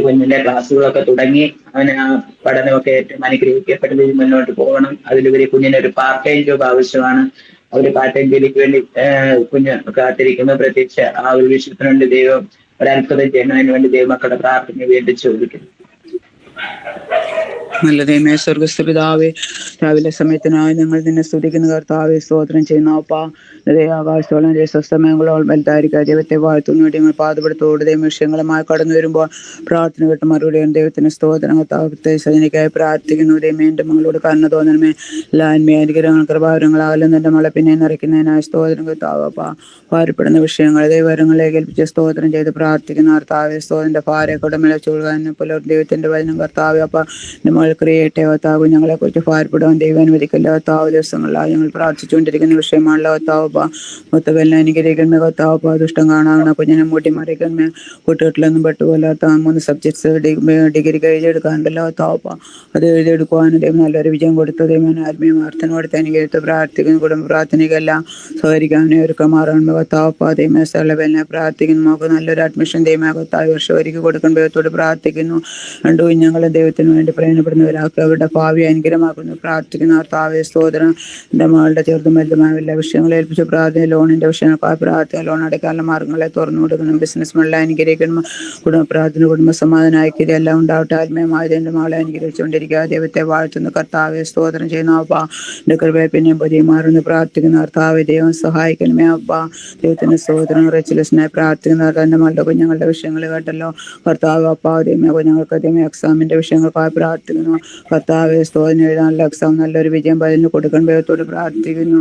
കുഞ്ഞിന്റെ ക്ലാസ്സുകളൊക്കെ തുടങ്ങി അവന് ആ പഠനമൊക്കെ ഏറ്റവും അനുഗ്രഹിക്കപ്പെട്ട രീതിയിൽ മുന്നോട്ട് പോകണം. അതിലുപരി കുഞ്ഞിന് ഒരു പാർട്ട് ടൈം ജോബ് ആവശ്യമാണ്. ഒരു പാർട്ട് ടൈം ജോലിക്ക് വേണ്ടി കുഞ്ഞ് കാത്തിരിക്കുന്നു. പ്രത്യേകിച്ച് ആ ഒരു വിഷയത്തിന് വേണ്ടി ദൈവം ഒരു അത്ഭുതം ചെയ്യുന്നതിന് വേണ്ടി ദൈവമക്കളുടെ പ്രാർത്ഥന വേണ്ടി ചോദിക്കുന്നു. നല്ല ദൈവമേ, സ്വർഗസ്ഥ പിതാവേ, രാവിലെ സമയത്തിനായി ഞങ്ങൾ നിന്നെ സ്തുതിക്കുന്ന കർത്താവെ, സ്തോത്രം ചെയ്യുന്ന അപ്പാ. ആകാശത്തോളം സ്വസ്ഥമയങ്ങളോളം വലുതായിരിക്കുക. ദൈവത്തെ വാഴ്ത്തുന്നു വേണ്ടി ഞങ്ങൾ പാതപ്പെടുത്തോട് ദൈവ വിഷയങ്ങളുമായി കടന്നു വരുമ്പോൾ പ്രാർത്ഥന കേട്ട് മറുപടിയാണ് ദൈവത്തിന് സ്തോത്രം. കർത്താവത്തെ സജനിക്കായി പ്രാർത്ഥിക്കുന്നു. ദൈവമേ, എൻ്റെ മകളോട് കരുണ തോന്നണമേ. എല്ലാ അനുഗ്രഹങ്ങൾ കൃപാവരങ്ങളാകലും എൻ്റെ മകളെ പിന്നെ നിറയ്ക്കുന്നതിനായി സ്തോത്രം. കർത്താവപ്പാ, ഭാരപ്പെടുന്ന വിഷയങ്ങൾ ദൈവരങ്ങളിലേക്ക് ഏൽപ്പിച്ച് സ്തോത്രം ചെയ്ത് പ്രാർത്ഥിക്കുന്ന കർത്താവെ, സ്തോത്രന്റെ ഭാര്യ കുടമില ചൂടാൻ പുലർ ദൈവത്തിന്റെ വചനം കർത്താവെ അപ്പ നമ്മൾ ക്രിയേറ്റെ കർത്താവ് ഞങ്ങളെ കുറിച്ച് ഭാരപ്പെടുവാൻ ദൈവം അനുവദിക്കല്ല. കർത്താവ് ദിവസങ്ങളിലായി ഞങ്ങൾ പ്രാർത്ഥിച്ചുകൊണ്ടിരിക്കുന്ന വിഷയമാണല്ലോ കർത്താവപ്പ. മൊത്തമെല്ലാം അനുഗ്രഹിക്കണമേ കർത്താവപ്പ. ദുഷ്ടം കാണാവുന്ന കുഞ്ഞിനെ മൂട്ടി മറിക്കണമേ. കൂട്ടുകെട്ടിലൊന്നും പെട്ടുപോലെ 3 സബ്ജക്ട്സ് ഡിഗ്രി എഴുതിയെടുക്കാനുണ്ടല്ലോ കർത്താവപ്പ. അത് എഴുതിയെടുക്കുവാനും ദൈവം നല്ലൊരു വിജയം കൊടുത്തു. ദൈവം ആത്മീയമാർത്ഥന കൊടുത്ത് അനുഗ്രഹിച്ച് പ്രാർത്ഥിക്കുന്നു. കുടുംബ പ്രാർത്ഥനയ്ക്കെല്ലാം സഹകരിക്കാവുന്ന ഒരു കമാറാണ് കർത്താവപ്പ. ദൈവസ്ഥലനെ പ്രാർത്ഥിക്കുന്നു. നമുക്ക് നല്ലൊരു അഡ്മിഷൻ ദൈവം കർത്താവ് വർഷം ഒരുക്കി കൊടുക്കുന്ന ദൈവത്തോട് പ്രാർത്ഥിക്കുന്നു. രണ്ടു കുഞ്ഞുങ്ങളും ദൈവത്തിന് വേണ്ടി പ്രയോജനപ്പെടുന്നവരാക്കുക. അവരുടെ ഭാവി അനുഗ്രഹമാക്കുന്നു പ്രാർത്ഥിക്കുന്ന കർത്താവെ, സ്തോത്രം. എൻ്റെ മകളുടെ ചെറുതും വലുതുമായ എല്ലാ വിഷയങ്ങളെ ഏൽപ്പിച്ച് പ്രാർത്ഥന. ലോണിന്റെ വിഷയങ്ങൾക്കായി പ്രാർത്ഥന. ലോൺ അടയ്ക്കാനുള്ള മാർഗങ്ങളെ തുറന്നു കൊടുക്കണം. ബിസിനസ് മെല്ലാം അനുഗ്രഹിക്കണം. കുടുംബ പ്രാർത്ഥന, കുടുംബ സമാധാനം, ഐക്യത എല്ലാം ഉണ്ടാവട്ടെ. ആത്മീയമായത് എൻ്റെ മകളെ അനുഗ്രഹിച്ചുകൊണ്ടിരിക്കുക. ദൈവത്തെ വാഴ്ത്തുന്ന കർത്താവെ, സ്തോത്രം ചെയ്യുന്ന അപ്പാ. എൻ്റെ കൃപയെ പിന്നെയും പതിയെ മാറുന്നു പ്രാർത്ഥിക്കുന്ന കർത്താവെ, ദൈവം സഹായിക്കണമേ അപ്പാ. ദൈവത്തിന്റെ സ്തോത്രം. റെച്ചിലസിനായി പ്രാർത്ഥിക്കുന്ന എൻ്റെ മകളുടെ കുഞ്ഞുങ്ങളുടെ വിഷയങ്ങൾ കേട്ടല്ലോ കർത്താവ് അപ്പാ. ദൈവമേ, കുഞ്ഞുങ്ങൾക്ക് ദൈവം എക്സാമിന്റെ വിഷയങ്ങൾക്കായി പ്രാർത്ഥിക്കുന്നു കർത്താവെ, സ്തോത്രം. എഴുതാനുള്ള എക്സാം നല്ലൊരു വിജയം പതിന് കൊടുക്കണം ദൈവത്തോട് പ്രാർത്ഥിക്കുന്നു.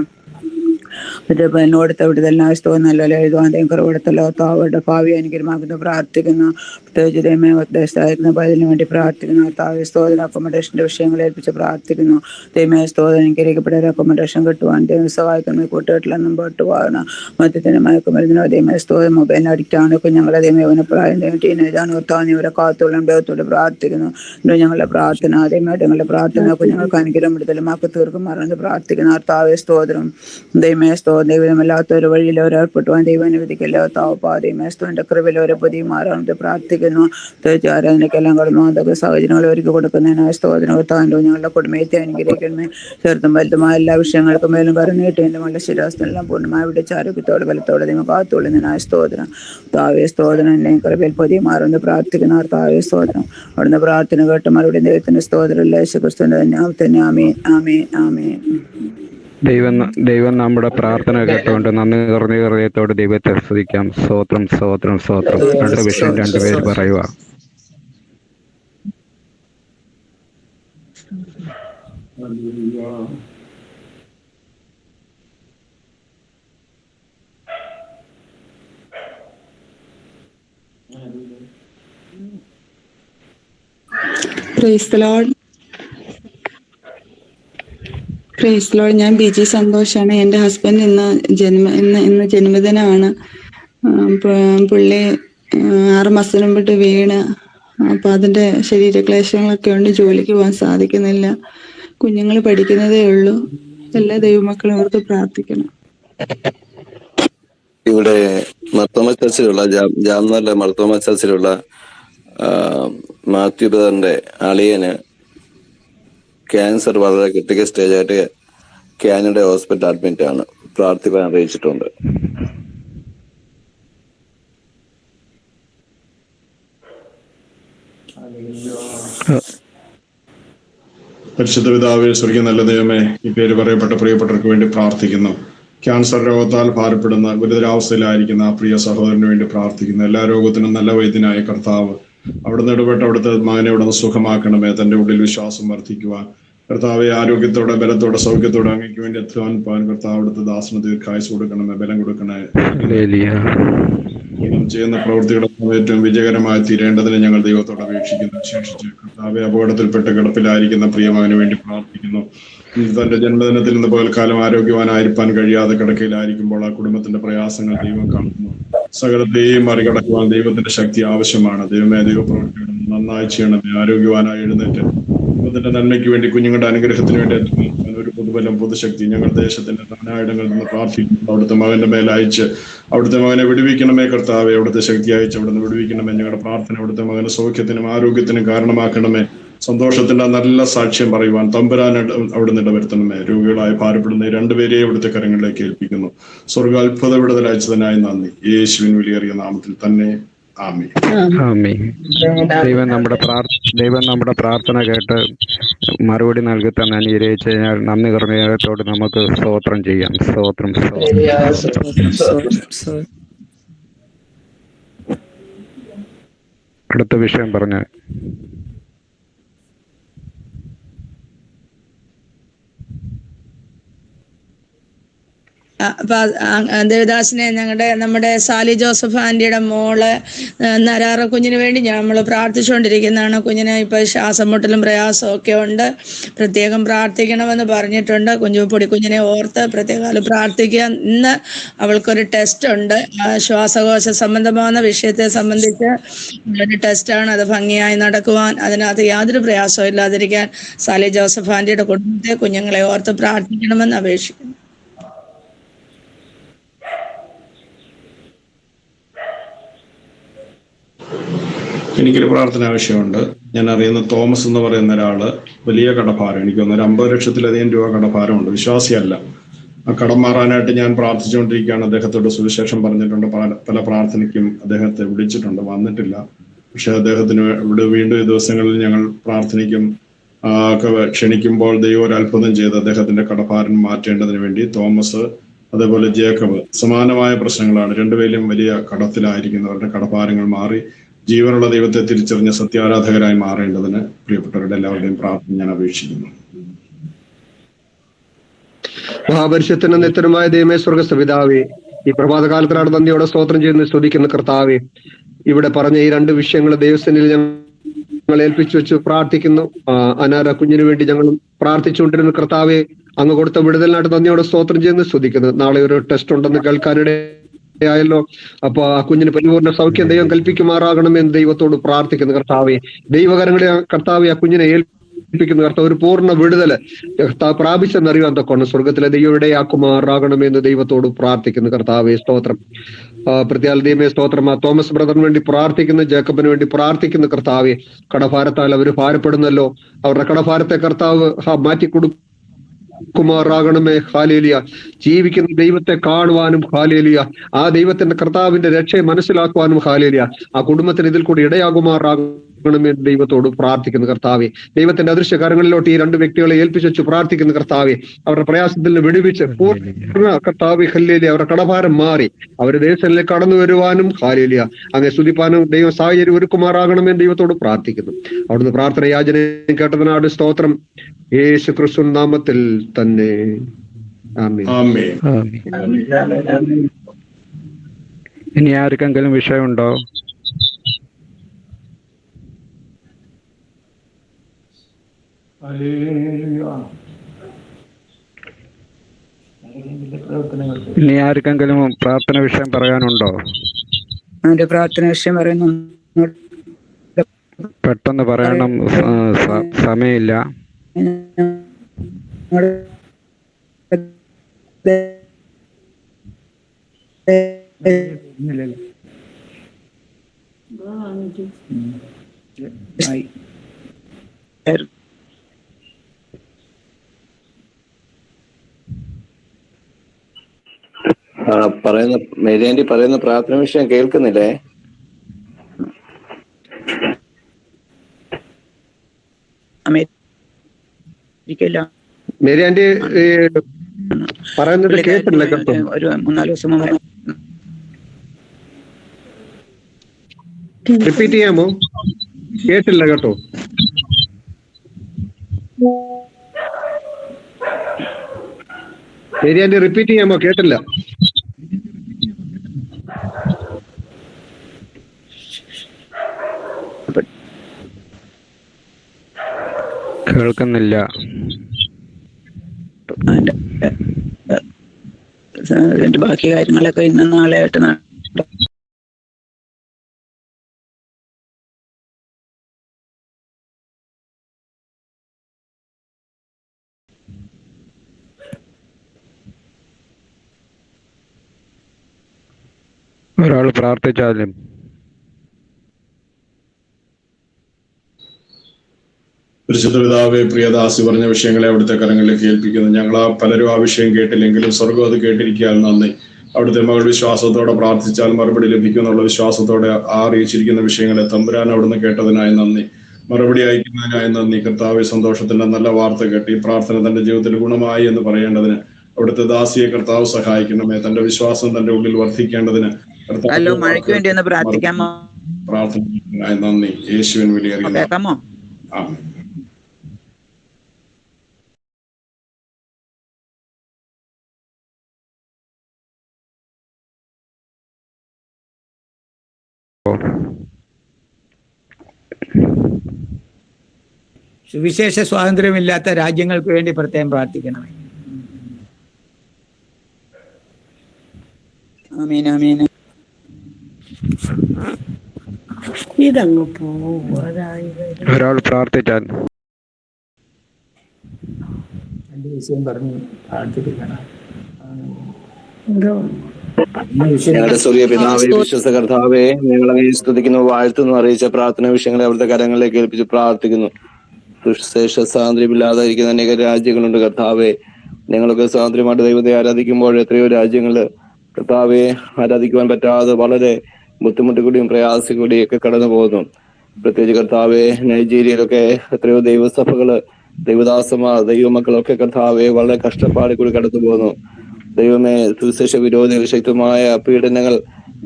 അതേപോലെ എന്നോടത്തെ വിടുതലിനായ സ്തോത്രം, നല്ല എഴുതുവാൻ ദൈവം കുറവെടുത്തല്ലോ അവരുടെ ഭാവി അനുഗ്രഹമാക്കുന്നു പ്രാർത്ഥിക്കുന്നു. പ്രത്യേകിച്ച് ദൈവമേ ഉപദേശമായിരിക്കുന്ന പതിനു വേണ്ടി പ്രാർത്ഥിക്കുന്നു. കർത്താവെ സ്തോത്രം, അക്കോമഡേഷന്റെ വിഷയങ്ങൾ ഏൽപ്പിച്ച് പ്രാർത്ഥിക്കുന്നു. ദൈവമേ സ്തോത്രം, അനുഗ്രഹിക്കപ്പെട്ട ഒരു അക്കോമഡേഷൻ കിട്ടുവാൻ ദൈവം സഹായിക്കുന്നു. കൂട്ടുകെട്ടിലൊന്നും പെട്ടുപോകണം, മദ്യത്തിന് മയക്കുമരുന്നിനോ ദൈവമേ സ്തോത്രം, മൊബൈലിന് അഡിക്റ്റാണ് കുഞ്ഞുങ്ങളെ ദൈവമേ അവനപ്രായം ദൈവം ടീനേജാണ് കർത്താവ്, ഇവരെ കാത്തോളം ദൈവത്തോട് പ്രാർത്ഥിക്കുന്നു. ഞങ്ങളുടെ പ്രാർത്ഥന ദൈവമായിട്ട് ഞങ്ങളുടെ പ്രാർത്ഥന കുഞ്ഞുങ്ങൾക്ക് അനുഗ്രഹം വിടുതലുമാക്കി തീർക്കുമാറെന്ന് പ്രാർത്ഥിക്കുന്നു. കർത്താവെ സ്തോത്രം, ദൈവമേ സ്തോത്രം, ദൈവമല്ലാത്ത ഒരു വഴിയിൽ അവരേർപ്പെട്ടുവാൻ ദൈവം അനുവദിക്കില്ല. കർത്താവ് ദൈവമേ സ്തോന്റെ കൃപയിൽ അവരെ പുതിയ മാറാണെന്ന് പ്രാർത്ഥിക്കുന്നു. തീർച്ച ആരാധനയ്ക്കെല്ലാം കടന്നു അതൊക്കെ സാഹചര്യങ്ങൾ ഒരുക്കി കൊടുക്കുന്നതിനായ സ്തോത്രം. കർത്താവിൻ്റെ ഞങ്ങളുടെ കുടുംബത്തെ അനുഗ്രഹിക്കണമേ. ചെറുതും വലുതുമായ എല്ലാ വിഷയങ്ങൾക്കും മേലും കരുന്നേറ്റ് എൻ്റെ മകളുടെ ശിരാസനെല്ലാം പൂർണ്ണമായി വിടിച്ച് ആരോഗ്യത്തോടെ ബലത്തോടെ നിങ്ങൾ കാത്തുള്ളുന്നതിനായ സ്തോത്രം. കർത്താവെ സ്തോത്രം, എന്നെ കൃപയിൽ പുതിയ മാറുമെന്ന് പ്രാർത്ഥിക്കുന്നു. കർത്താവെ സ്തോത്രം, അവിടുന്ന് പ്രാർത്ഥന കേട്ട് മറുപടി ദൈവത്തിന്റെ സ്തോത്രം യേശുക്രിസ്തുവിന്റെ തന്നെ ആമേൻ ആമേൻ ആമേൻ. ദൈവം നമ്മുടെ പ്രാർത്ഥന കേട്ടുകൊണ്ട് നന്ദി നിറഞ്ഞ ഹൃദയത്തോട് ദൈവത്തെ സ്തുതിക്കാം. സ്തോത്രം സ്തോത്രം സ്തോത്രം. രണ്ട് വിഷയം രണ്ടുപേര് പറയുക. Praise the Lord. Praise Lord. ഞാൻ ബിജി സന്തോഷാണ്. എൻ്റെ ഹസ്ബൻഡ് ഇന്ന് ജന്മദിനമാണ്. പുള്ളി 6 മാസം മുമ്പിട്ട് വീണ്. അപ്പൊ അതിന്റെ ശരീരക്ലേശങ്ങളൊക്കെ ഉണ്ട്, ജോലിക്ക് പോകാൻ സാധിക്കുന്നില്ല. കുഞ്ഞുങ്ങൾ പഠിക്കുന്നതേ ഉള്ളൂ. എല്ലാ ദൈവമക്കളും ഓർത്ത് പ്രാർത്ഥിക്കണം. ഇവിടെ മർത്തോമ ചർച്ചിലുള്ള ജാംനഗറിലെ മർത്തോമ ചർച്ചിലുള്ള മാത്യു ബ്രദറിന്റെ അളിയന് ക്യാൻസർ വളരെ ക്രിട്ടിക്കൽ സ്റ്റേജായിട്ട് കാനഡ ഹോസ്പിറ്റൽ അഡ്മിറ്റ് ആണ്. പ്രാർത്ഥിക്കാൻ അറിയിച്ചിട്ടുണ്ട്. പരിശുദ്ധ പിതാവേ, സ്വർഗീയ നല്ല ദൈവമേ, ഈ പേര് പറയപ്പെട്ട പ്രിയപ്പെട്ടവർക്ക് വേണ്ടി പ്രാർത്ഥിക്കുന്നു. ക്യാൻസർ രോഗത്താൽ ഭാരപ്പെടുന്ന ഗുരുതരാവസ്ഥയിലായിരിക്കുന്ന ആ പ്രിയ സഹോദരന് വേണ്ടി പ്രാർത്ഥിക്കുന്നു. എല്ലാ രോഗത്തിനും നല്ല വൈദ്യനായ കർത്താവ് അവിടുന്ന് ഇടപെട്ട് അവിടുത്തെ മകനെ അവിടുന്ന് സുഖമാക്കണമേ. തന്റെ ഉള്ളിൽ വിശ്വാസം വർദ്ധിക്കുവാൻ കർത്താവെ ആരോഗ്യത്തോടെ ബലത്തോടെ സൗഖ്യത്തോടെ അങ്ങേക്ക് വേണ്ടി അധ്വാനിപ്പാൻ കർത്താവ് അവിടുത്തെ ദാസന് ദീർഘായുസ് കൊടുക്കണമേ, ബലം കൊടുക്കണേ. ചെയ്യുന്ന പ്രവൃത്തികളൊക്കെ ഏറ്റവും വിജയകരമായി തീരേണ്ടതിന് ഞങ്ങൾ ദൈവത്തോട് അപേക്ഷിക്കുന്നു. വിശേഷിച്ച് കർത്താവെ അപകടത്തിൽപ്പെട്ട് കിടപ്പിലായിരിക്കുന്ന പ്രിയമകന് വേണ്ടി പ്രാർത്ഥിക്കുന്നു. തന്റെ ജന്മദിനത്തിൽ നിന്ന് പകൽക്കാലം ആരോഗ്യവാനായിരിക്കാൻ കഴിയാതെ കിടക്കയിലായിരിക്കുമ്പോൾ ആ കുടുംബത്തിന്റെ പ്രയാസങ്ങൾ ദൈവം കാണുന്നു. സകലത്തെയും മറികടക്കുവാൻ ദൈവത്തിന്റെ ശക്തി ആവശ്യമാണ്. ദൈവമേ, ദൈവപ്രവർത്തികൾ നന്നായി ചെയ്യണമേ. ആരോഗ്യവാനായി എഴുന്നേറ്റ് ദൈവത്തിന്റെ നന്മയ്ക്ക് വേണ്ടി കുഞ്ഞുങ്ങളുടെ അനുഗ്രഹത്തിന് വേണ്ടി ഒരു പൊതുബലം പൊതുശക്തി ഞങ്ങൾ ദേശത്തിന്റെ നാനായിടങ്ങളിൽ നിന്ന് പ്രാർത്ഥിക്കുന്നു. അവിടുത്തെ മകന്റെ മേൽ അയച്ച് അവിടുത്തെ മകനെ വിടുവിക്കണമേ കർത്താവെ. അവിടുത്തെ ശക്തി അയച്ച് അവിടുന്ന് വിടുവിക്കണമേ. ഞങ്ങളുടെ പ്രാർത്ഥന അവിടുത്തെ മകന് സൗഖ്യത്തിനും ആരോഗ്യത്തിനും കാരണമാക്കണമേ. സന്തോഷത്തിന്റെ നല്ല സാക്ഷ്യം പറയുവാൻ തമ്പുരാൻ അവിടുന്ന് ഇടവരുത്തണമേ. രോഗികളായി ഭാരപ്പെടുന്ന 2 പേരെയും അവിടുത്തെ കരങ്ങളിലേക്ക് ഏൽപ്പിക്കുന്നു. സ്വർഗ അത്ഭുത വിടുതൽ അയച്ചതിനായി നന്ദി. യേശുവിൻ വിലയേറിയ നാമത്തിൽ തന്നെ ആമേൻ. ദൈവം നമ്മുടെ പ്രാർത്ഥന കേട്ട് മറുപടി നൽകി തന്നെ അനുഗ്രഹിച്ചു കഴിഞ്ഞാൽ നന്ദി ഹൃദയത്തോട് നമുക്ക് സ്തോത്രം ചെയ്യാം. സ്തോത്രം അടുത്ത വിഷയം പറഞ്ഞ ദേവദാസിനെ നമ്മുടെ സാലി ജോസഫ് ആന്റിയുടെ മോള് നരാറ കുഞ്ഞിന് വേണ്ടി നമ്മൾ പ്രാർത്ഥിച്ചുകൊണ്ടിരിക്കുന്നതാണ്. കുഞ്ഞിന് ഇപ്പൊ ശ്വാസം മുട്ടലും പ്രയാസവും ഒക്കെ ഉണ്ട്. പ്രത്യേകം പ്രാർത്ഥിക്കണമെന്ന് പറഞ്ഞിട്ടുണ്ട്. പൊടി കുഞ്ഞിനെ ഓർത്ത് പ്രത്യേകം പ്രാർത്ഥിക്കുക. ഇന്ന് അവൾക്കൊരു ടെസ്റ്റ് ഉണ്ട്. ശ്വാസകോശ സംബന്ധമായ വിഷയത്തെ സംബന്ധിച്ച് ഒരു ടെസ്റ്റാണ്. അത് ഭംഗിയായി നടക്കുവാൻ, അതിനകത്ത് യാതൊരു പ്രയാസവും ഇല്ലാതിരിക്കാൻ സാലി ജോസഫ് ആന്റിയുടെ കുടുംബത്തെ കുഞ്ഞുങ്ങളെ ഓർത്ത് പ്രാർത്ഥിക്കണമെന്ന് അപേക്ഷിക്കുന്നു. എനിക്കൊരു പ്രാർത്ഥന ആവശ്യമുണ്ട്. ഞാൻ അറിയുന്ന തോമസ് എന്ന് പറയുന്ന ഒരാള് വലിയ കടഭാരം, എനിക്ക് തോന്നുന്നു 50 ലക്ഷത്തിലധികം രൂപ കടഭാരമുണ്ട്. വിശ്വാസിയല്ല. ആ കടം മാറാനായിട്ട് ഞാൻ പ്രാർത്ഥിച്ചുകൊണ്ടിരിക്കുകയാണ്. അദ്ദേഹത്തോട് സുവിശേഷം പറഞ്ഞിട്ടുണ്ട്. പല പ്രാർത്ഥനയ്ക്കും അദ്ദേഹത്തെ വിളിച്ചിട്ടുണ്ട്, വന്നിട്ടില്ല. പക്ഷെ അദ്ദേഹത്തിന് ഇവിടെ വീണ്ടും ഈ ദിവസങ്ങളിൽ ഞങ്ങൾ പ്രാർത്ഥനയ്ക്കും ഒക്കെ ക്ഷണിക്കുമ്പോൾ ദൈവം ഒരു അത്ഭുതം ചെയ്ത് അദ്ദേഹത്തിന്റെ കടഭാരം മാറ്റേണ്ടതിന് വേണ്ടി തോമസ് അതേപോലെ ജേക്കബ് സമാനമായ പ്രശ്നങ്ങളാണ്. 2 പേരും വലിയ കടത്തിലായിരിക്കുന്നവരുടെ കടഭാരങ്ങൾ മാറി ജീവനുള്ള ദൈവത്തെ തിരിച്ചറിഞ്ഞ സത്യാരാധകരായി മാറേണ്ടതിന് പ്രിയപ്പെട്ടവരുടെ എല്ലാവരുടെയും പ്രാർത്ഥന ഞാൻ അപേക്ഷിക്കുന്നു. മഹാപരിശുദ്ധനും നിത്യനുമായ ദൈവമേ സ്വർഗസ്ഥ പിതാവേ, ഈ പ്രഭാതകാലത്തിനാണ് നന്ദിയോടെ സ്തോത്രം ചെയ്യുന്ന സ്തുതിക്കുന്ന കർത്താവേ. ഇവിടെ പറഞ്ഞ ഈ രണ്ട് വിഷയങ്ങൾ ദൈവസന്നിധിയിൽ ഞങ്ങൾ ഏൽപ്പിച്ചു വെച്ച് പ്രാർത്ഥിക്കുന്നു. അനാര കുഞ്ഞിനു വേണ്ടി ഞങ്ങൾ പ്രാർത്ഥിച്ചുകൊണ്ടിരുന്ന കർത്താവെ, അങ്ങ് കൊടുത്ത വിടുതലിനായിട്ട് നന്ദിയോടെ സ്തോത്രം ചെയ്യുന്ന സ്തുതിക്കുന്നു. നാളെ ഒരു ടെസ്റ്റ് ഉണ്ടെന്ന് കേൾക്കാനിടയായല്ലോ. അപ്പൊ ആ കുഞ്ഞിന് പരിപൂർണ്ണ സൗഖ്യം ദൈവം കൽപ്പിക്കുമാറാകണമെന്ന് ദൈവത്തോട് പ്രാർത്ഥിക്കുന്നു കർത്താവെ. ദൈവകരങ്ങളെ കർത്താവെ ആ കുഞ്ഞിനെ ഏൽപ്പിക്കുന്ന കർത്താവ് ഒരു പൂർണ്ണ വിടുതല് കർത്താവ് പ്രാപിച്ചെന്നറിയാൻ തൊക്കെയാണ് സ്വർഗത്തിലെ ദൈവം ഇടയാക്കുമാറാകണമെന്ന് ദൈവത്തോട് പ്രാർത്ഥിക്കുന്നു കർത്താവെ. സ്തോത്രം. പ്രത്യേക ദൈവമേ സ്തോത്രം. തോമസ് ബ്രദറിന് വേണ്ടി പ്രാർത്ഥിക്കുന്നു, ജേക്കബിന് വേണ്ടി പ്രാർത്ഥിക്കുന്നു കർത്താവെ. കടഭാരത്താൽ അവർ ഭാരപ്പെടുന്നല്ലോ, അവരുടെ കടഭാരത്തെ കർത്താവ് മാറ്റി കുമാറാകണമേ. ഹാലേലിയ. ജീവിക്കുന്ന ദൈവത്തെ കാണുവാനും ഹാലേലിയ, ആ ദൈവത്തിന്റെ കർത്താവിന്റെ രക്ഷയെ മനസ്സിലാക്കുവാനും ഹാലേലിയ, ആ കുടുംബത്തിന് ഇതിൽ കൂടി ഇടയാകുമാറാകണമെന്ന് ദൈവത്തോട് പ്രാർത്ഥിക്കുന്നു കർത്താവെ. ദൈവത്തിന്റെ അദൃശ്യകാരങ്ങളിലോട്ട് ഈ രണ്ട് വ്യക്തികളെ ഏൽപ്പിച്ചു വെച്ച് പ്രാർത്ഥിക്കുന്നു കർത്താവെ. അവരുടെ പ്രയാസത്തിൽ നിന്ന് വിടുവിച്ച് പൂർണ്ണ കർത്താവെ ഹല്ലേലിയ അവരുടെ കടഭാരം മാറി അവർ ദേശത്തിലേക്ക് കടന്നു വരുവാനും ഹാലേലിയ അങ്ങനെ സ്തുതിപ്പാനും ദൈവം സാഹചര്യം ഒരുക്കുമാറാകണമെന്ന് ദൈവത്തോട് പ്രാർത്ഥിക്കുന്നു. അവിടുന്ന് പ്രാർത്ഥന യാചനയും കേട്ടതിനാട് സ്തോത്രം. യേശു ക്രിസ്തു നാമത്തിൽ തന്നെ ആമേൻ. ഇനി ആർക്കെങ്കിലും വിഷയമുണ്ടോ? ഇനി ആർക്കെങ്കിലും പ്രാർത്ഥന വിഷയം പറയാനുണ്ടോ? അവന്റെ പ്രാർത്ഥന വിഷയം പറയുന്നു. പെട്ടെന്ന് പറയണം, സമയമില്ല. പറയുന്ന മേരിയാൻറ്റി പറയുന്ന പ്രാർത്ഥന വിഷയം കേൾക്കുന്നില്ലേ? മേരിയാൻറ്റി പറയുന്നത് കേട്ടില്ല കേട്ടോ. ഒരു 3-4 ദിവസം മുമ്പ് റിപ്പീറ്റ് ചെയ്യാമോ? കേട്ടില്ല കേട്ടോ. മേരിയാൻറ്റി റിപ്പീറ്റ് ചെയ്യാമോ? കേട്ടില്ല. കേൾക്കുന്നില്ല. അതിന്റെ ബാക്കി കാര്യങ്ങളൊക്കെ ഇന്ന് നാളെ ആയിട്ട് ഒരാൾ പ്രാർത്ഥിച്ചാലും പരിശുദ്ധ പിതാവേ, പ്രിയദാസി പറഞ്ഞ വിഷയങ്ങളെ അവിടുത്തെ കരങ്ങളിലേക്ക് ഏൽപ്പിക്കുന്നു. ഞങ്ങൾ പലരും ആ വിഷയം കേട്ടില്ലെങ്കിലും സ്വർഗം അത് കേട്ടിരിക്കാൻ നന്ദി. അവിടുത്തെ മകൾ വിശ്വാസത്തോടെ പ്രാർത്ഥിച്ചാൽ മറുപടി ലഭിക്കുമെന്നുള്ള വിശ്വാസത്തോടെ അറിയിച്ചിരിക്കുന്ന വിഷയങ്ങളെ തമ്പുരാൻ അവിടുന്ന് കേട്ടതിനായി നന്ദി, മറുപടി അയക്കുന്നതിനായി നന്ദി. കർത്താവെ, സന്തോഷത്തിന്റെ നല്ല വാർത്ത കേട്ട് ഈ പ്രാർത്ഥന തന്റെ ജീവിതത്തിൽ ഗുണമായി എന്ന് പറയേണ്ടതിന് അവിടുത്തെ ദാസിയെ കർത്താവ് സഹായിക്കണമേ. തന്റെ വിശ്വാസം തന്റെ ഉള്ളിൽ വർദ്ധിക്കേണ്ടതിന് മഴയ്ക്ക് വേണ്ടി ഒന്ന് പ്രാർത്ഥിക്കാമോ? പ്രാർത്ഥനയ്ക്കായി നന്ദി. യേശുവിൻ വിളിയറിയാമോ? ആമേൻ. സുവിശേഷ സ്വാതന്ത്ര്യമില്ലാത്ത രാജ്യങ്ങൾക്ക് വേണ്ടി പ്രത്യേകം പ്രാർത്ഥിക്കണമേ. ആമീൻ ആമീൻ. ഇതങ്ങ് പോവാതായി ഒരാൾ പ്രാർത്ഥിച്ചാൽ എന്റെ വിഷയം പറഞ്ഞ് പ്രാർത്ഥിപ്പിക്കണം. ഞങ്ങളുടെ സ്വർഗീയ പിതാവേ, വിശ്വസ കർത്താവേ, ഞങ്ങളെ സ്തുതിക്കുന്നു, വാഴ്ത്തുന്നു. അറിയിച്ച പ്രാർത്ഥന വിഷയങ്ങളെ അവിടുത്തെ കരങ്ങളിലേക്ക് ഏൽപ്പിച്ച് പ്രാർത്ഥിക്കുന്നു. സുവിശേഷ സ്വാതന്ത്ര്യമില്ലാതിരിക്കുന്ന അനേക രാജ്യങ്ങളുണ്ട് കർത്താവെ. ഞങ്ങൾക്ക് സ്വാതന്ത്ര്യമായിട്ട് ദൈവത്തെ ആരാധിക്കുമ്പോൾ എത്രയോ രാജ്യങ്ങള് കർത്താവെ ആരാധിക്കുവാൻ പറ്റാതെ വളരെ ബുദ്ധിമുട്ടുകൂടിയും പ്രയാസകൂടിയും ഒക്കെ കടന്നു പോകുന്നു. പ്രത്യേകിച്ച് കർത്താവെ, നൈജീരിയയിലൊക്കെ എത്രയോ ദൈവസഭകള്, ദൈവദാസന്മാർ, ദൈവമക്കളൊക്കെ കർത്താവെ വളരെ കഷ്ടപ്പാടിൽ കൂടി കടന്നു പോകുന്നു. ദൈവമേ, സുവിശേഷ വിരോധികൾ ശക്തമായ പീഡനങ്ങൾ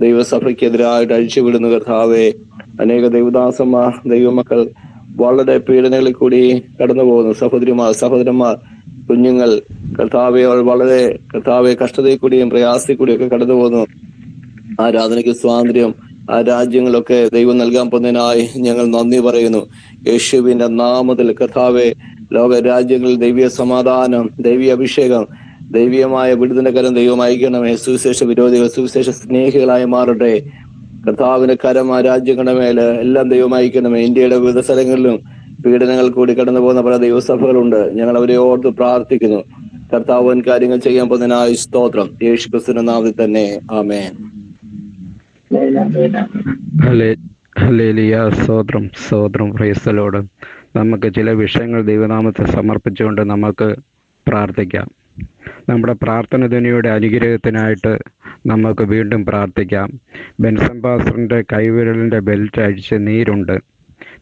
ദൈവസഭയ്ക്കെതിരായിട്ട് അഴിച്ചുവിടുന്നു കർത്താവെ. അനേക ദൈവദാസന്മാർ, ദൈവമക്കൾ വളരെ പീഡനങ്ങളിൽ കൂടി കടന്നു പോകുന്നു. സഹോദരന്മാർ, കുഞ്ഞുങ്ങൾ കർത്താവെ അവൾ വളരെ കർത്താവെ കഷ്ടതയിൽ കൂടിയും പ്രയാസത്തിൽ കൂടിയും ഒക്കെ കടന്നു പോകുന്നു. ആരാധനയ്ക്ക് സ്വാതന്ത്ര്യം ആ രാജ്യങ്ങളൊക്കെ ദൈവം നൽകാൻ പോകുന്നതിനായി ഞങ്ങൾ നന്ദി പറയുന്നു. യേശുവിന്റെ നാമത്തിൽ കർത്താവെ ലോക രാജ്യങ്ങളിൽ ദൈവീയ സമാധാനം, ദൈവീയ അഭിഷേകം, ദൈവീയമായ വിടുതലകരം ദൈവം അയക്കണമേ. സുവിശേഷ വിരോധികൾ സുവിശേഷ സ്നേഹികളായി മാറട്ടെ. കർത്താവിന്റെ കരം ആ രാജ്യങ്ങളുടെ മേല് എല്ലാം ദൈവം അയക്കണമേ. ഇന്ത്യയുടെ വിവിധ സ്ഥലങ്ങളിലും പീഡനങ്ങൾ കൂടി കടന്നു പോകുന്ന പല ദൈവസഭകളുണ്ട്. ഞങ്ങൾ അവരെ ഓർത്ത് പ്രാർത്ഥിക്കുന്നു. കർത്താവൻ കാര്യങ്ങൾ ചെയ്യാൻ പോകുന്നതിനായി സ്തോത്രം. യേശു ക്രിസ്തുവിന്റെ നാമത്തിൽ തന്നെ ആമേൻ. ഹല്ലേലൂയ. സ്തോത്രം സ്തോത്രം. Price the Lord. നമുക്ക് ചില വിഷയങ്ങൾ ദൈവനാമത്തെ സമർപ്പിച്ചുകൊണ്ട് നമുക്ക് പ്രാർത്ഥിക്കാം. നമ്മുടെ പ്രാർത്ഥന ധ്വനിയുടെ അനുഗ്രഹത്തിനായിട്ട് നമുക്ക് വീണ്ടും പ്രാർത്ഥിക്കാം. ബെൻസൺ പാസ്റ്ററിൻ്റെ കൈവിരലിൻ്റെ ബെൽറ്റ് അഴിച്ച് നീരുണ്ട്.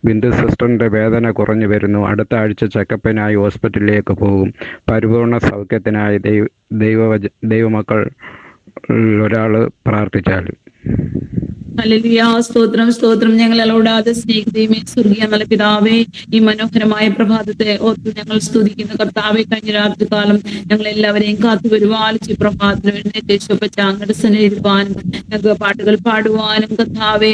ബിന്ദു സിസ്റ്ററിൻ്റെ വേദന കുറഞ്ഞു വരുന്നു. അടുത്ത ആഴ്ച ചെക്കപ്പിനായി ഹോസ്പിറ്റലിലേക്ക് പോകും. പരിപൂർണ സൗഖ്യത്തിനായി ദൈവമക്കൾ ഒരാൾ പ്രാർത്ഥിച്ചാൽ. ഹല്ലേലൂയ. സ്തോത്രം സ്തോത്രം. ഞങ്ങൾ അലോടാതെ സ്നേഹിതയുമേ സ്വർഗീയ നല്ല പിതാവേ, ഈ മനോഹരമായ പ്രഭാതത്തെ ഓർത്ത് ഞങ്ങൾ സ്തുതിക്കുന്ന കർത്താവെ, കഴിഞ്ഞ രാത്രികാലം ഞങ്ങൾ എല്ലാവരെയും കാത്തു പരിപാലിച്ച് ഈ പ്രഭാതത്തിൽ എഴുന്നേറ്റ് അങ്ങയുടെ സന്നിധിയിലിരിക്കാനും ഞങ്ങൾക്ക് പാട്ടുകൾ പാടുവാനും കർത്താവെ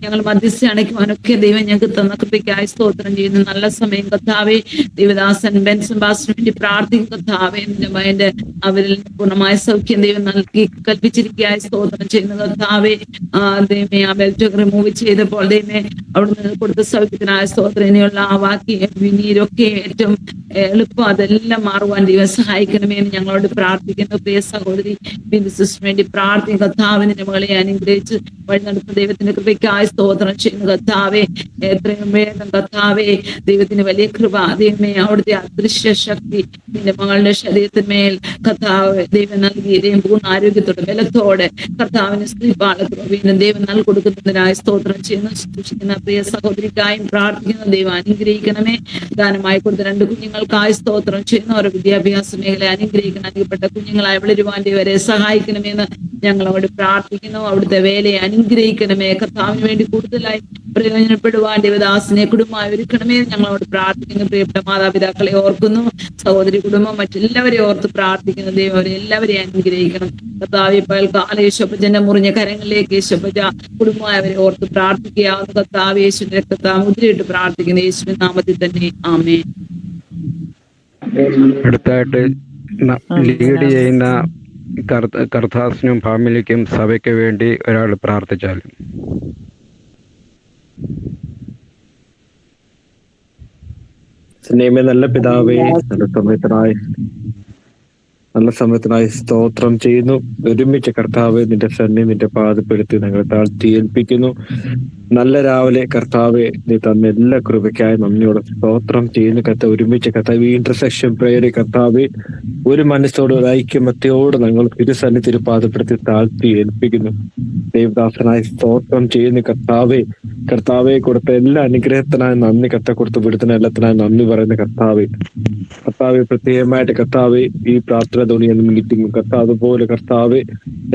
ഞങ്ങൾ മധ്യസ്ഥ അണയ്ക്കുവാനൊക്കെ ദൈവം ഞങ്ങൾക്ക് തന്ന കൃപയ്ക്കായി സ്തോത്രം ചെയ്യുന്നു. നല്ല സമയം കർത്താവെ, ദൈവദാസൻ ബെൻസൺ പാസ്റ്ററിന് വേണ്ടി പ്രാർത്ഥിക്കും കർത്താവെ. എന്റെ അവരിൽ പൂർണ്ണമായ സൗഖ്യം ദൈവം നൽകി കൽപ്പിച്ചിരിക്കുകയായി സ്തോത്രം ചെയ്യുന്നു കർത്താവെ. ദൈവമേ, ആ ബെൽറ്റ് റിമൂവ് ചെയ്തപ്പോൾ ദൈവമേ അവിടുന്ന് കൊടുത്ത സൗഖ്യത്തിനായ സ്തോത്രം. ഇനിയുള്ള ആ വാക്കി നീരൊക്കെ ഏറ്റവും എളുപ്പം അതെല്ലാം മാറുവാൻ ദൈവം സഹായിക്കണമേ എന്ന് ഞങ്ങളോട് പ്രാർത്ഥിക്കുന്നു. പ്രിയ സഹോദരി ബിന്ദു സിസ്റ്ററിന് വേണ്ടി പ്രാർത്ഥിക്കും കർത്താവിന്റെ മകളെ അനുഗ്രഹിച്ച് വഴി നടത്തുന്ന ദൈവത്തിന്റെ കൃപയ്ക്കായി സ്തോത്രം ചെയ്യുന്നു കർത്താവെ. എത്രയും വേഗം കർത്താവെ ദൈവത്തിന് വലിയ കൃപ ദൈവമേ, അവിടുത്തെ അദൃശ്യ ശക്തി നിന്റെ മകളുടെ ശരീരത്തിന്മേൽ കർത്താവ് ദൈവം നൽകി ദൈവം പൂർണ്ണ ആരോഗ്യത്തോടെ ബലത്തോടെ കർത്താവിന് വീണ്ടും ദൈവം നൽകി കൊടുക്കുന്നതിനായി സ്തോത്രം ചെയ്യുന്നു. സൂക്ഷിക്കുന്ന പ്രിയ സഹോദരിക്കായും പ്രാർത്ഥിക്കുന്ന ദൈവം അനുഗ്രഹിക്കണമേ. ദാനമായി കൊടുത്ത 2 കുഞ്ഞുങ്ങൾക്കായി സ്തോത്രം ചെയ്യുന്നു. അവരുടെ വിദ്യാഭ്യാസ മേഖല അനുഗ്രഹിക്കണം. അനുഗ്രഹപ്പെട്ട കുഞ്ഞുങ്ങളായി വളരുവാൻ വരെ സഹായിക്കണമെന്ന് ഞങ്ങളോട് പ്രാർത്ഥിക്കുന്നു. അവിടുത്തെ വേലയെ അനുഗ്രഹിക്കണമേ. കർത്താവിന് വേണ്ടി കൂടുതലായി പ്രയോജനപ്പെടുവാൻ ദേവദാസിനെ കുടുംബമായി ഒരുക്കണമേ ഞങ്ങളോട് പ്രാർത്ഥിക്കുന്നു. പ്രിയപ്പെട്ട മാതാപിതാക്കളെ ഓർക്കുന്നു, സഹോദരി കുടുംബം മറ്റെല്ലാവരെയും ഓർത്ത് പ്രാർത്ഥിക്കുന്നു. ദൈവം അവരെ എല്ലാവരെയും അനുഗ്രഹിക്കണം. കർത്താവ് പകൽക്കാല യേശുപ്പച്ചന്റെ മുറിഞ്ഞ കരങ്ങളിലേക്ക് യേശുപ്പച്ച കുടുംബമായി അവരെ ഓർത്ത് പ്രാർത്ഥിക്കാവുന്ന കർത്താവ് യേശുവിന്റെ രക്തത്താൽ മുദ്രയിട്ട് പ്രാർത്ഥിക്കുന്നു. യേശുവിൻ നാമത്തിൽ തന്നെ ആമേൻ. അടുത്തായിട്ട് ലീഡ് ചെയ്യുന്ന കർത്താസിനും ഫാമിലിക്കും സഭയ്ക്ക് വേണ്ടി ഒരാൾ പ്രാർത്ഥിച്ചാൽ. നല്ല പിതാവേ, നല്ല സമയത്തിനായി സ്തോത്രം ചെയ്യുന്നു. ഒരുമിച്ച് കർത്താവ് നിന്റെ സന്നി നിന്റെ പാദപ്പെടുത്തി ഞങ്ങളെ താഴ്ത്തി ഏൽപ്പിക്കുന്നു. നല്ല രാവിലെ കർത്താവെ നീ തന്ന എല്ലാ കൃപയ്ക്കായി നന്ദിയോടെ സ്തോത്രം ചെയ്യുന്നു. കർത്താവ് ഒരുമിച്ച് കർത്താവ് ഇന്റർസെക്ഷൻ പ്രയർ കർത്താവ് ഒരു മനസ്സോട് ഒരു ഐക്യമത്യയോട് ഞങ്ങൾ തിരുസന്നി തിരുപാദപ്പെടുത്തി താഴ്ത്തി ഏൽപ്പിക്കുന്നു. ദേവദാസനായി സ്തോത്രം ചെയ്യുന്നു. കർത്താവെ കൊടുത്ത എല്ലാ അനുഗ്രഹത്തിനായി നന്ദി. കൊടുത്ത വിടുന്ന എല്ലാത്തിനായി നന്ദി പറയുന്ന കർത്താവെ പ്രത്യേകമായിട്ട് കർത്താവെ ഈ പ്രാർത്ഥന ധോണിയെന്ന മീറ്റിംഗും കർത്താവ് അതുപോലെ കർത്താവ്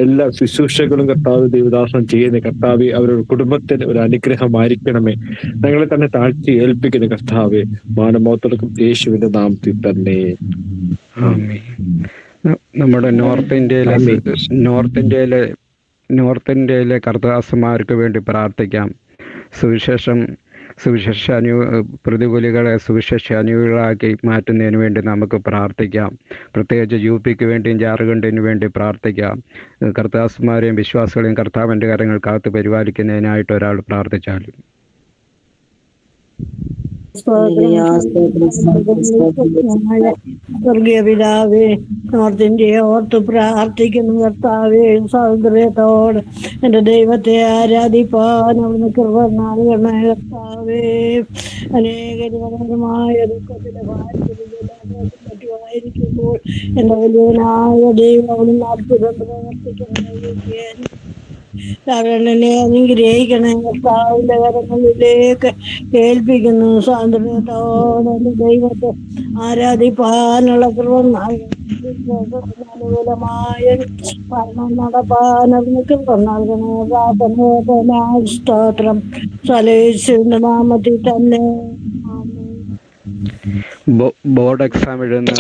എല്ലാ ശുശ്രൂഷകളും കർത്താവ് ദേവദാസനം ചെയ്യുന്ന കർത്താവ് അവരുടെ കുടുംബത്തിന് ഒരു അനുഗ്രഹമായിരിക്കണമേ. ഞങ്ങളെ തന്നെ താഴ്ത്തി ഏൽപ്പിക്കുന്ന കർത്താവ് മാനമോത്തർക്കും യേശുവിന്റെ നാമത്തിൽ തന്നെ. നമ്മുടെ നോർത്ത് ഇന്ത്യയിലെ കർത്താസന്മാർക്ക് വേണ്ടി പ്രാർത്ഥിക്കാം. പ്രതികൂലികളെ സുവിശേഷ അനുകൂലികളാക്കി മാറ്റുന്നതിന് വേണ്ടി നമുക്ക് പ്രാർത്ഥിക്കാം. പ്രത്യേകിച്ച് UP-ക്ക് വേണ്ടിയും ജാർഖണ്ഡിന് വേണ്ടി പ്രാർത്ഥിക്കാം. കർത്താസ്മാരെയും വിശ്വാസികളെയും കർത്താവിൻ്റെ കാര്യങ്ങൾ കാത്തു പരിപാലിക്കുന്നതിനായിട്ട് ഒരാൾ പ്രാർത്ഥിച്ചാലും. സ്വർഗീയ പിതാവേ, നോർത്ത് ഇന്ത്യയെ ഓർത്ത് പ്രാർത്ഥിക്കുന്നു കർത്താവേ. സ്വാതന്ത്ര്യത്തോട് എന്റെ ദൈവത്തെ ആരാധിപ്പാൻ അവിടുന്ന് കൃപ നൽകണേ കർത്താവേ. അനേക മനോഹരമായ ദുഃഖത്തിന്റെ പറ്റുമായിരിക്കുമ്പോൾ എന്റെ വലിയവനായ ദൈവം അവിടുന്ന് അത്ഭുതം പ്രവർത്തിക്കണേ. അവരെന്നെ അനുഗ്രഹിക്കണേ. കർത്താവിന്റെ കരങ്ങളിലേക്ക് ഏൽപ്പിക്കുന്നു. സ്വാതന്ത്ര്യത്തോടെ ദൈവത്തെ ആരാധിപ്പാനുള്ള കൃപ അനുകൂലമായ ഭരണം നടപ്പാൻ അതിന് കൃപ നൽകണേ. സ്തോത്രം. സലേശുവിന്റെ നാമത്തിൽ തന്നെ. ബോർഡ് എക്സാം എഴുതുന്ന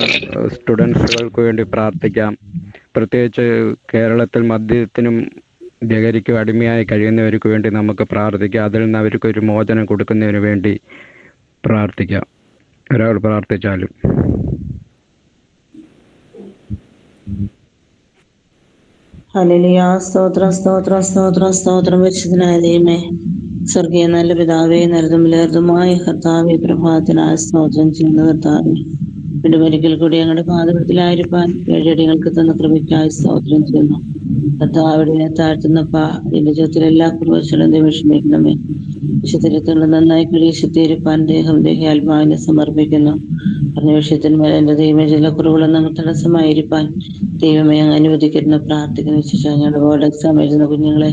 സ്റ്റുഡൻസുകൾക്ക് വേണ്ടി പ്രാർത്ഥിക്കാം. പ്രത്യേകിച്ച് കേരളത്തിൽ മദ്യത്തിനും ലഹരിക്കും അടിമയായി കഴിയുന്നവർക്ക് വേണ്ടി നമുക്ക് പ്രാർത്ഥിക്കാം. അതിൽ നിന്ന് അവർക്കൊരു മോചനം കൊടുക്കുന്നതിന് വേണ്ടി പ്രാർത്ഥിക്കാം. ഒരാൾ പ്രാർത്ഥിച്ചാലും. ഹല്ലേലൂയ. സ്തോത്രം സ്തോത്രം സ്തോത്രം സ്തോത്രം പരിശുദ്ധനായ ദൈവമേ, സ്വർഗീയ നല്ല പിതാവേ, നല്ലതുമായ കർത്താവേ, പ്രഭാതത്തിനായ സ്തോത്രം ചെയ്യുന്ന കർത്താവേ, വീണ്ടും ഒരിക്കൽ കൂടി ഞങ്ങളുടെ പാദപീഠത്തിലായിരിക്കാൻ ഏഴടികൾക്ക് തന്ന കൃപയ്ക്കായി സ്തോത്രം ചെയ്യുന്നു കർത്താവിടെ താഴ്ത്തുന്നപ്പാ. എന്റെ ജീവിതത്തിൽ എല്ലാ കുറുവശങ്ങളും വിഷമിക്കണമേ. വിശുദ്ധരത്തുള്ള നന്നായി കളീശത്തിയിരിക്കാൻ ദേഹാത്മാവിനെ സമർപ്പിക്കുന്നു. പറഞ്ഞ വിഷയത്തിന്മേൽ എന്റെ ദൈവമേ ചില കുറവുകളൊന്നും തടസ്സമായിരിക്കാൻ ദൈവമേ അങ്ങ് അനുവദിക്കുന്ന പ്രാർത്ഥിക്കുന്ന വിശേഷം ഞങ്ങളുടെ ബോർഡ് എക്സാം എഴുതുന്ന കുഞ്ഞുങ്ങളെ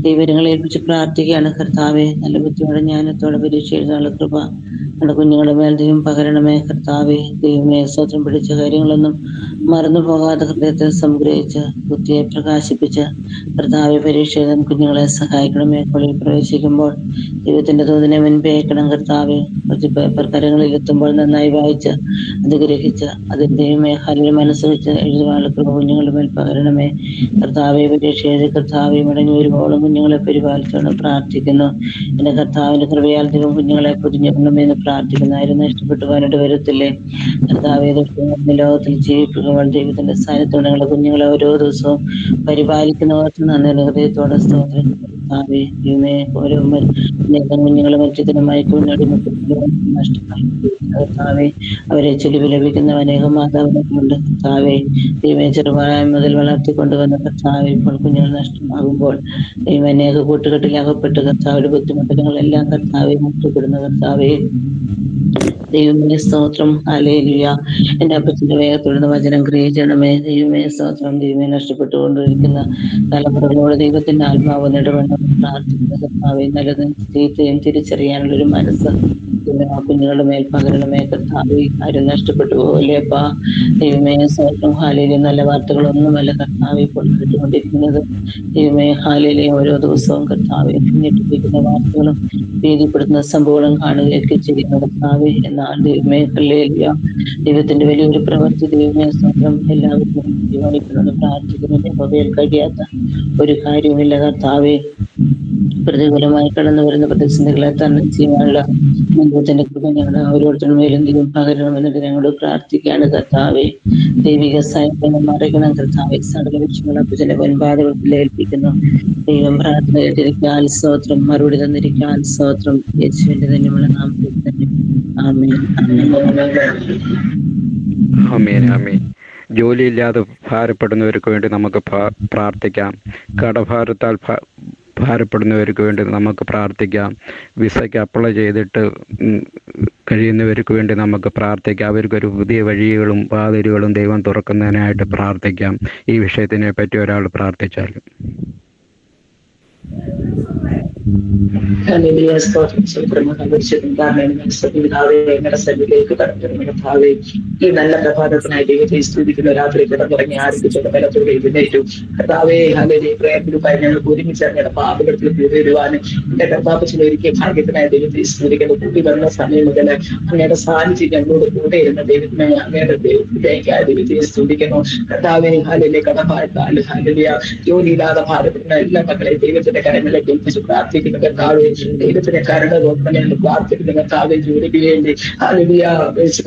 ദൈവങ്ങളെ ഏൽപ്പിച്ച് പ്രാർത്ഥിക്കുകയാണ് കർത്താവെ. നല്ല ബുദ്ധിയോടെ ജ്ഞാനത്തോടെ പരീക്ഷ എഴുതാനുള്ള കൃപ നമ്മുടെ കുഞ്ഞുങ്ങളുടെ മേൽ ദൈവം പകരണമേ കർത്താവെ. ദൈവമേ സ്വത്രം പിടിച്ച കാര്യങ്ങളൊന്നും മറന്നു പോകാതെ ഹൃദയത്തെ സംഗ്രഹിച്ച് ബുദ്ധിയെ പ്രകാശിപ്പിച്ച് കർത്താവെ പരീക്ഷ എഴുതാൻ കുഞ്ഞുങ്ങളെ സഹായിക്കണമേ. കോളേജിൽ പ്രവേശിക്കുമ്പോൾ ദൈവത്തിന്റെ തോതിനെ മുൻപേ അയക്കണം കർത്താവെ. കുറച്ച് പേപ്പർ കരങ്ങളിൽ എത്തുമ്പോൾ നന്നായി വായിച്ച് അത് ഗ്രഹിച്ച് അതിന്റെ ദൈവമേ ഹല്ലേലൂയ മനസ്സുവെച്ച് എഴുതുവാനുള്ള കൃപ കുഞ്ഞുങ്ങളുടെ മേൽ പകരണമേ കർത്താവെ. പരീക്ഷ എഴുതി കർത്താവെ മടങ്ങി വരുമ്പോഴും കുഞ്ഞുങ്ങളെ പരിപാലിച്ചോണം പ്രാർത്ഥിക്കുന്നു. എന്റെ കർത്താവിന്റെ കൃപയാൽ ദൈവം കുഞ്ഞുങ്ങളെ പൊതിഞ്ഞെന്ന് പ്രാർത്ഥിക്കുന്നു. ആരും നഷ്ടപ്പെട്ടു പോകാനായിട്ട് വരത്തില്ലേ കർത്താവെ. ലോകത്തിൽ ജീവിക്കുമ്പോൾ ദൈവത്തിന്റെ സ്ഥാനത്തോടെ ഞങ്ങളുടെ കുഞ്ഞുങ്ങളെ ഓരോ ദിവസവും പരിപാലിക്കുന്നവർക്ക് നന്ദി ഹൃദയത്തോടെ സ്തോത്രം കർത്താവെ. ദൈവമേ ഓരോ കുഞ്ഞുങ്ങളെ മറ്റത്തിനുമായി നഷ്ടമായി കർത്താവെ. അവരെ ചെലവ് ലഭിക്കുന്ന അനേകം മാതാപിതാക്കളുണ്ട് കർത്താവെ. ദൈവമേ ചെറുപ്രായം മുതൽ വളർത്തിക്കൊണ്ടുവന്ന കർത്താവെ ഇപ്പോൾ കുഞ്ഞുങ്ങൾ നഷ്ടമാകുമ്പോൾ ദൈവം അനേക കൂട്ടുകെട്ടിലകപ്പെട്ട് കർത്താവിന്റെ ബുദ്ധിമുട്ടുകളെല്ലാം കർത്താവെ നഷ്ടപ്പെടുന്ന കർത്താവെ. ദൈവമേ സ്തോത്രം. ഹല്ലേലൂയ. എന്റെ അപ്പച്ചന്റെ വേഗത്തുള്ള വചനം ഗ്രഹിക്കണമേ ദൈവമേ സ്തോത്രം. ദൈവമേ നഷ്ടപ്പെട്ടുകൊണ്ടിരിക്കുന്ന തലമുറകളോട് ദൈവത്തിന്റെ ആത്മാവ് നിടപെടണം പ്രാർത്ഥിക്കുന്ന കർത്താവെ. നല്ലതും ചീത്തയും തിരിച്ചറിയാനുള്ളൊരു മനസ്സ് കുഞ്ഞുങ്ങളുടെ മേൽ പകരണമേ കർത്താവെ. ആരും നഷ്ടപ്പെട്ടു പോകല്ലേപ്പാ ദൈവമേ സ്തോത്രം. ഹല്ലേലൂയ. നല്ല വാർത്തകളൊന്നുമല്ല കർത്താവെ ഇപ്പോൾ കേട്ടുകൊണ്ടിരിക്കുന്നത് ദൈവമേ. ഹല്ലേലൂയ. ഓരോ ദിവസവും കർത്താവെ ഞെട്ടിപ്പിക്കുന്ന വാർത്തകളും ഭീതിപ്പെടുത്തുന്ന സംഭവങ്ങളും കാണുകയൊക്കെ ചെയ്യുന്ന കർത്താവെ. എന്നാൽ ദൈവമേ ഹല്ലേലൂയ ദൈവത്തിന്റെ വലിയൊരു പ്രവൃത്തി ദൈവമേ സ്തോത്രം എല്ലാവർക്കും ജീവനിക്കണമെന്ന് പ്രാർത്ഥിക്കുന്നതിന്റെ മൊബൈൽ കഴിയാത്ത ഒരു കാര്യവുമില്ല കർത്താവെ. പ്രതികൂലമായി കടന്നു വരുന്ന പ്രതിസന്ധികളെ തന്നെ ചെയ്യാനുള്ള ദൈവത്തിന്റെ കൃപ ഞങ്ങളുടെ ഓരോരുത്തരുടെ മേലും ദൈവം പകരണമെന്നിട്ട് ഞങ്ങളോട് പ്രാർത്ഥിക്കുകയാണ് കർത്താവെ. ദൈവിക സാഹിത്യം മറികണം കർത്താവെ. സകല വിഷയങ്ങളും അപ്പച്ചന്റെ പൊൻപാദത്തിൽ ഏൽപ്പിക്കുന്നു ദൈവം. പ്രാർത്ഥന കേട്ടിരിക്കാൻ സ്തോത്രം, മറുപടി തന്നിരിക്കാൻ സ്തോത്രം. യേശുവിന്റെ തന്നെയുള്ള നാമത്തിൽ തന്നെ ആമേൻ ആമേൻ ആമേൻ. ജോലിയില്ലാതെ ഭാരപ്പെടുന്നവർക്ക് വേണ്ടി നമുക്ക് പ്രാർത്ഥിക്കാം. കടഭാരത്താൽ ഭാരപ്പെടുന്നവർക്ക് വേണ്ടി നമുക്ക് പ്രാർത്ഥിക്കാം. വിസയ്ക്ക് അപ്ലൈ ചെയ്തിട്ട് കഴിയുന്നവർക്ക് വേണ്ടി നമുക്ക് പ്രാർത്ഥിക്കാം. അവർക്കൊരു പുതിയ വഴികളും വാതിലുകളും ദൈവം തുറക്കുന്നതിനായിട്ട് പ്രാർത്ഥിക്കാം. ഈ വിഷയത്തിനെ പറ്റി ഒരാൾ പ്രാർത്ഥിച്ചാലും. ഈ നല്ല പ്രഭാതത്തിനായി ദൈവത്തെ സ്തുതിക്കുന്ന രാത്രി കിടന്നുറങ്ങി ആരംഭിച്ചുള്ള ബലത്തോടെ എഴുന്നേറ്റു കർത്താവേ. ഹല്ലേലൂയ. പ്രയത്നവുമായി ഞങ്ങൾക്ക് ഒരുമിച്ച് അങ്ങയുടെ പാപകടത്തിൽ കൂടിവരുവാനും എന്റെ കർത്താപ്പച്ചനെ ഒരിക്കൽ ഭാഗ്യത്തിനായി ദൈവത്തെ സ്തുതിക്കുന്ന കൂടി വന്ന സമയം മുതൽ അങ്ങയുടെ സാന്നിധ്യം ഞങ്ങളോട് കൂടെ ഇരുന്ന ദൈവത്തിനെ അങ്ങയുടെ ദൈവത്തിലേക്കായി ദൈവത്തെ സ്തുതിക്കുന്നു കർത്താവേ. ഹല്ലേലൂയ. കടഭാരത്താൽ ഹല്ലേലൂയ ജോലിയില്ലാതെ ഭാരപ്പെടുന്ന എല്ലാ മക്കളെ ദൈവത്തിന്റെ കരങ്ങളിലേക്ക് ഏൽപ്പിച്ച് പ്രാർത്ഥിക്കുന്ന കർത്താവേ. ദൈവത്തിന്റെ കരുണ നോക്കണമെന്ന് പ്രാർത്ഥിക്കുന്ന കർത്താവെ. ജോലിക്ക് വേണ്ടി ഹല്ലേലൂയ